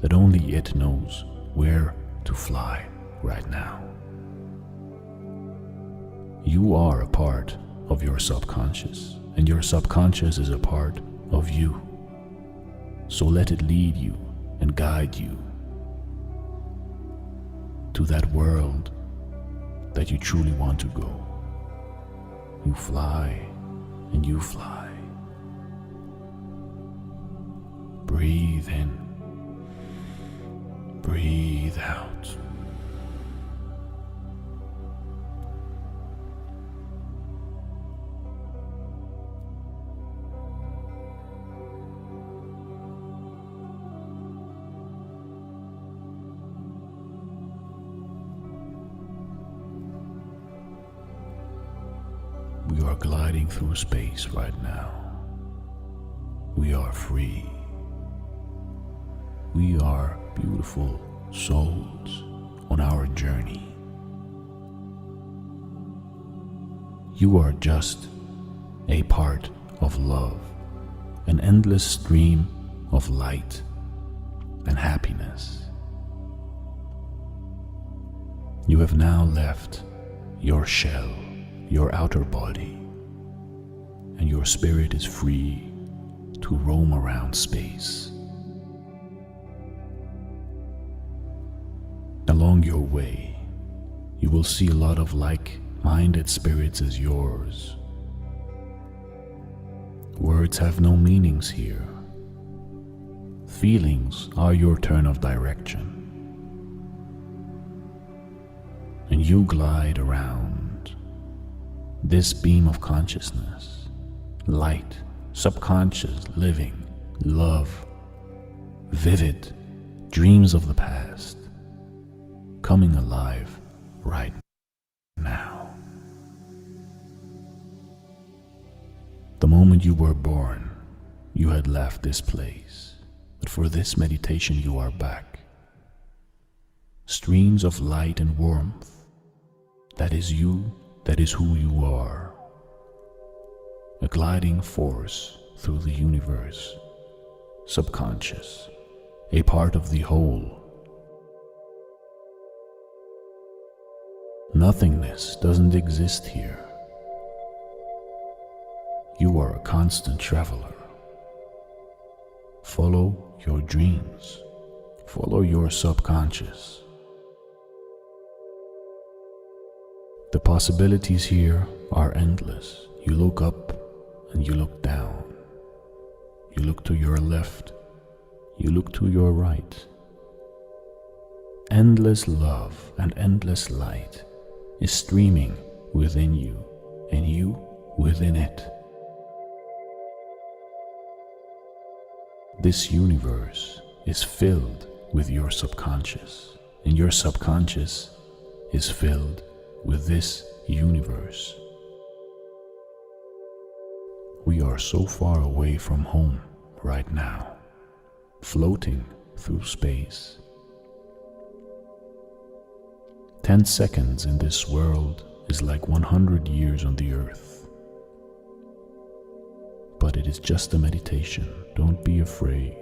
Speaker 3: that only it knows where to fly right now. You are a part of your subconscious, and your subconscious is a part of you. So let it lead you and guide you to that world that you truly want to go. You fly and you fly. Breathe in, breathe out. We are gliding through space right now. We are free. We are beautiful souls on our journey. You are just a part of love, an endless stream of light and happiness. You have now left your shell, your outer body, and your spirit is free to roam around space. Along your way, you will see a lot of like-minded spirits as yours. Words have no meanings here. Feelings are your turn of direction. And you glide around this beam of consciousness, light, subconscious, living, love, vivid dreams of the past, coming alive right now. The moment you were born, you had left this place, but for this meditation you are back. Streams of light and warmth, that is you, that is who you are. A gliding force through the universe, subconscious, a part of the whole. Nothingness doesn't exist here. You are a constant traveler. Follow your dreams. Follow your subconscious. The possibilities here are endless. You look up and you look down. You look to your left. You look to your right. Endless love and endless light is streaming within you and you within it. This universe is filled with your subconscious, and your subconscious is filled with this universe. We are so far away from home right now, floating through space. 10 seconds in this world is like 100 years on the earth. But it is just a meditation, don't be afraid.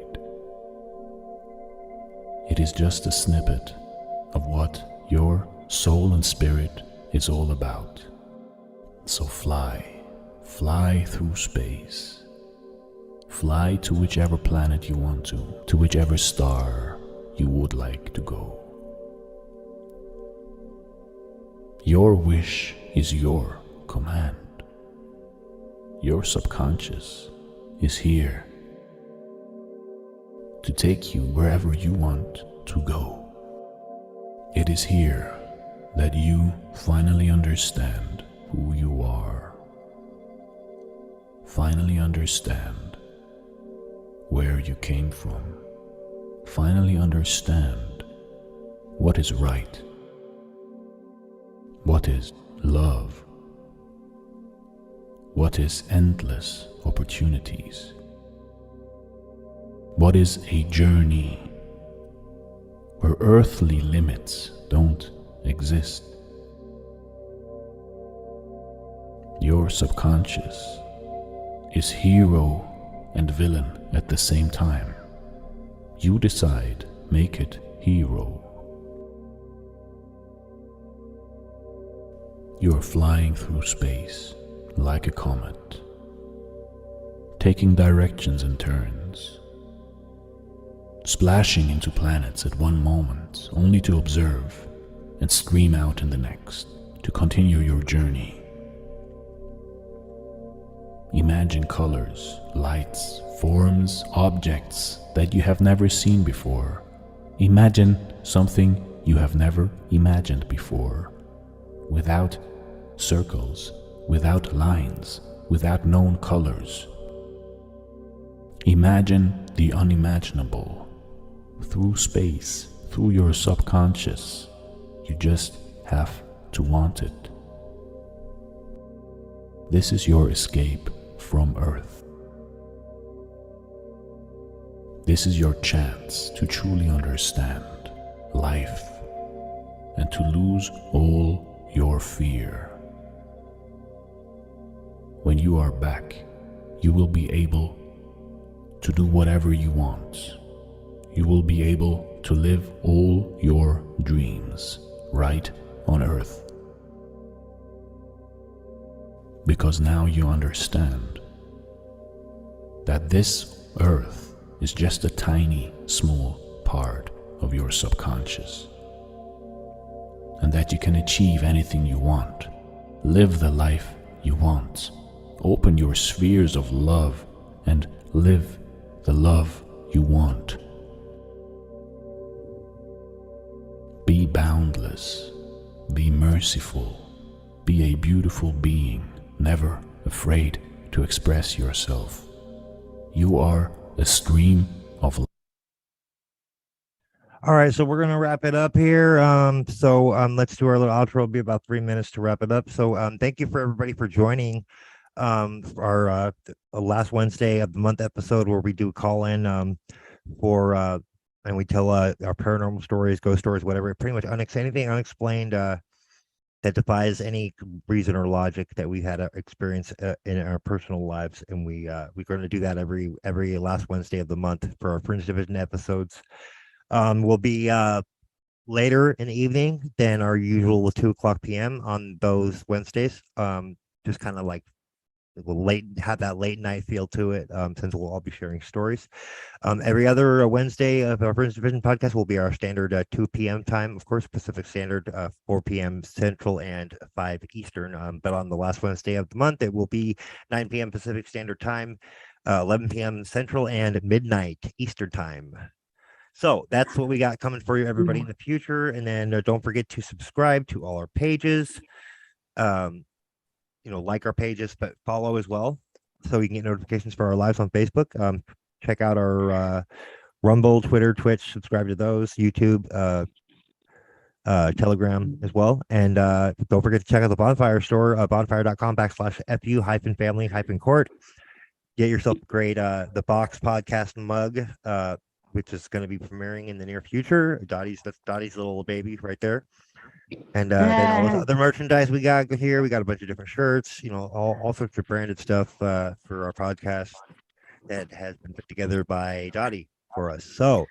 Speaker 3: It is just a snippet of what your soul and spirit is all about. So fly through space. Fly to whichever planet you want to whichever star you would like to go. Your wish is your command. Your subconscious is here to take you wherever you want to go. It is here that you finally understand who you are. Finally understand where you came from. Finally understand what is right. What is love? What is endless opportunities? What is a journey where earthly limits don't exist? Your subconscious is hero and villain at the same time. You decide make it hero. You are flying through space like a comet, taking directions and turns, splashing into planets at one moment only to observe and scream out in the next to continue your journey. Imagine colors, lights, forms, objects that you have never seen before. Imagine something you have never imagined before, without circles, without lines, without known colors. Imagine the unimaginable. Through space, through your subconscious. You just have to want it. This is your escape from Earth. This is your chance to truly understand life and to lose all your fear. When you are back, you will be able to do whatever you want. You will be able to live all your dreams right on Earth. Because now you understand that this Earth is just a tiny, small part of your subconscious, and that you can achieve anything you want, live the life you want, open your spheres of love and live the love you want. Be boundless, be merciful, be a beautiful being, never afraid to express yourself. You are a stream of light.
Speaker 1: All right, so we're gonna wrap it up here. Let's do our little outro. It'll be about 3 minutes to wrap it up. So thank you for everybody for joining our last Wednesday of the month episode where we do call in for and we tell our paranormal stories, ghost stories, whatever. Pretty much anything unexplained that defies any reason or logic that we had experience in our personal lives, and we're going to do that every last Wednesday of the month for our Fringe Division episodes. Will be later in the evening than our usual 2:00 p.m. on those Wednesdays. Just kind of like have that late night feel to it, since we'll all be sharing stories. Every other Wednesday of our Fringe Division podcast will be our standard 2 p.m. time, of course, Pacific Standard, 4 p.m. Central, and 5 Eastern. But on the last Wednesday of the month, it will be 9 p.m. Pacific Standard Time, 11 p.m. Central, and midnight Eastern Time. So that's what we got coming for you, everybody, in the future. And then don't forget to subscribe to all our pages. Like our pages, but follow as well, so you can get notifications for our lives on Facebook. Check out our Rumble, Twitter, Twitch. Subscribe to those. YouTube, Telegram as well. And don't forget to check out the Bonfire store, bonfire.com/fu-family-court. Get yourself a great the Box podcast mug, which is going to be premiering in the near future. That's Dottie's little baby right there. And then all this other merchandise we got here. We got a bunch of different shirts, all sorts of branded stuff for our podcast that has been put together by Dottie for us. So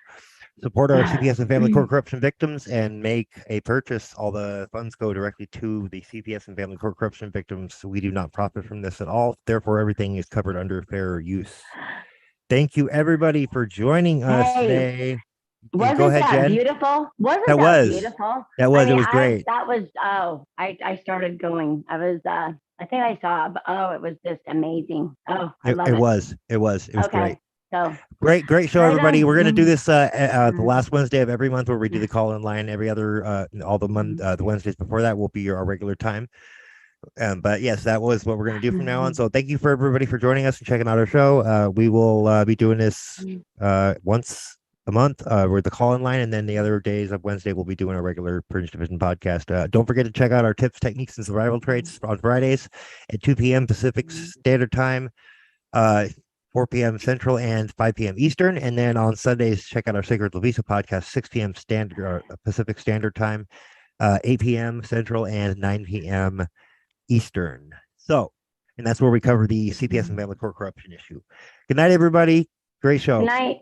Speaker 1: support our CPS and family court corruption victims and make a purchase. All the funds go directly to the CPS and family court corruption victims. We do not profit from this at all. Therefore, everything is covered under fair use. Thank you, everybody, for joining us today.
Speaker 2: Wasn't
Speaker 1: Go ahead,
Speaker 2: that
Speaker 1: Jen.
Speaker 2: beautiful? Wasn't
Speaker 1: That
Speaker 2: that
Speaker 1: was
Speaker 2: beautiful?
Speaker 1: That was. It was great.
Speaker 2: I started going. I think I saw, but it was just amazing. Oh, I love it.
Speaker 1: It was okay.
Speaker 2: Great. So
Speaker 1: great show, everybody. We're gonna do this the last Wednesday of every month, where we do the call in line. Every other all the Wednesdays before that will be our regular time. But yes, that was what we're going to do from now on. So thank you for everybody for joining us and checking out our show. We will be doing this once a month with the call in line, and then the other days of Wednesday we'll be doing our regular Fringe Division podcast. Don't forget to check out our tips, techniques, and survival traits on Fridays at 2 p.m. Pacific Standard Time, 4 p.m. Central, and 5 p.m. Eastern. And then on Sundays, check out our Sacred Lavisa podcast, 6 p.m. Pacific Standard Time, 8 p.m. Central, and 9 p.m. Eastern. So, and that's where we cover the CPS and family court corruption issue. Good night, everybody. Great show.
Speaker 2: Good night.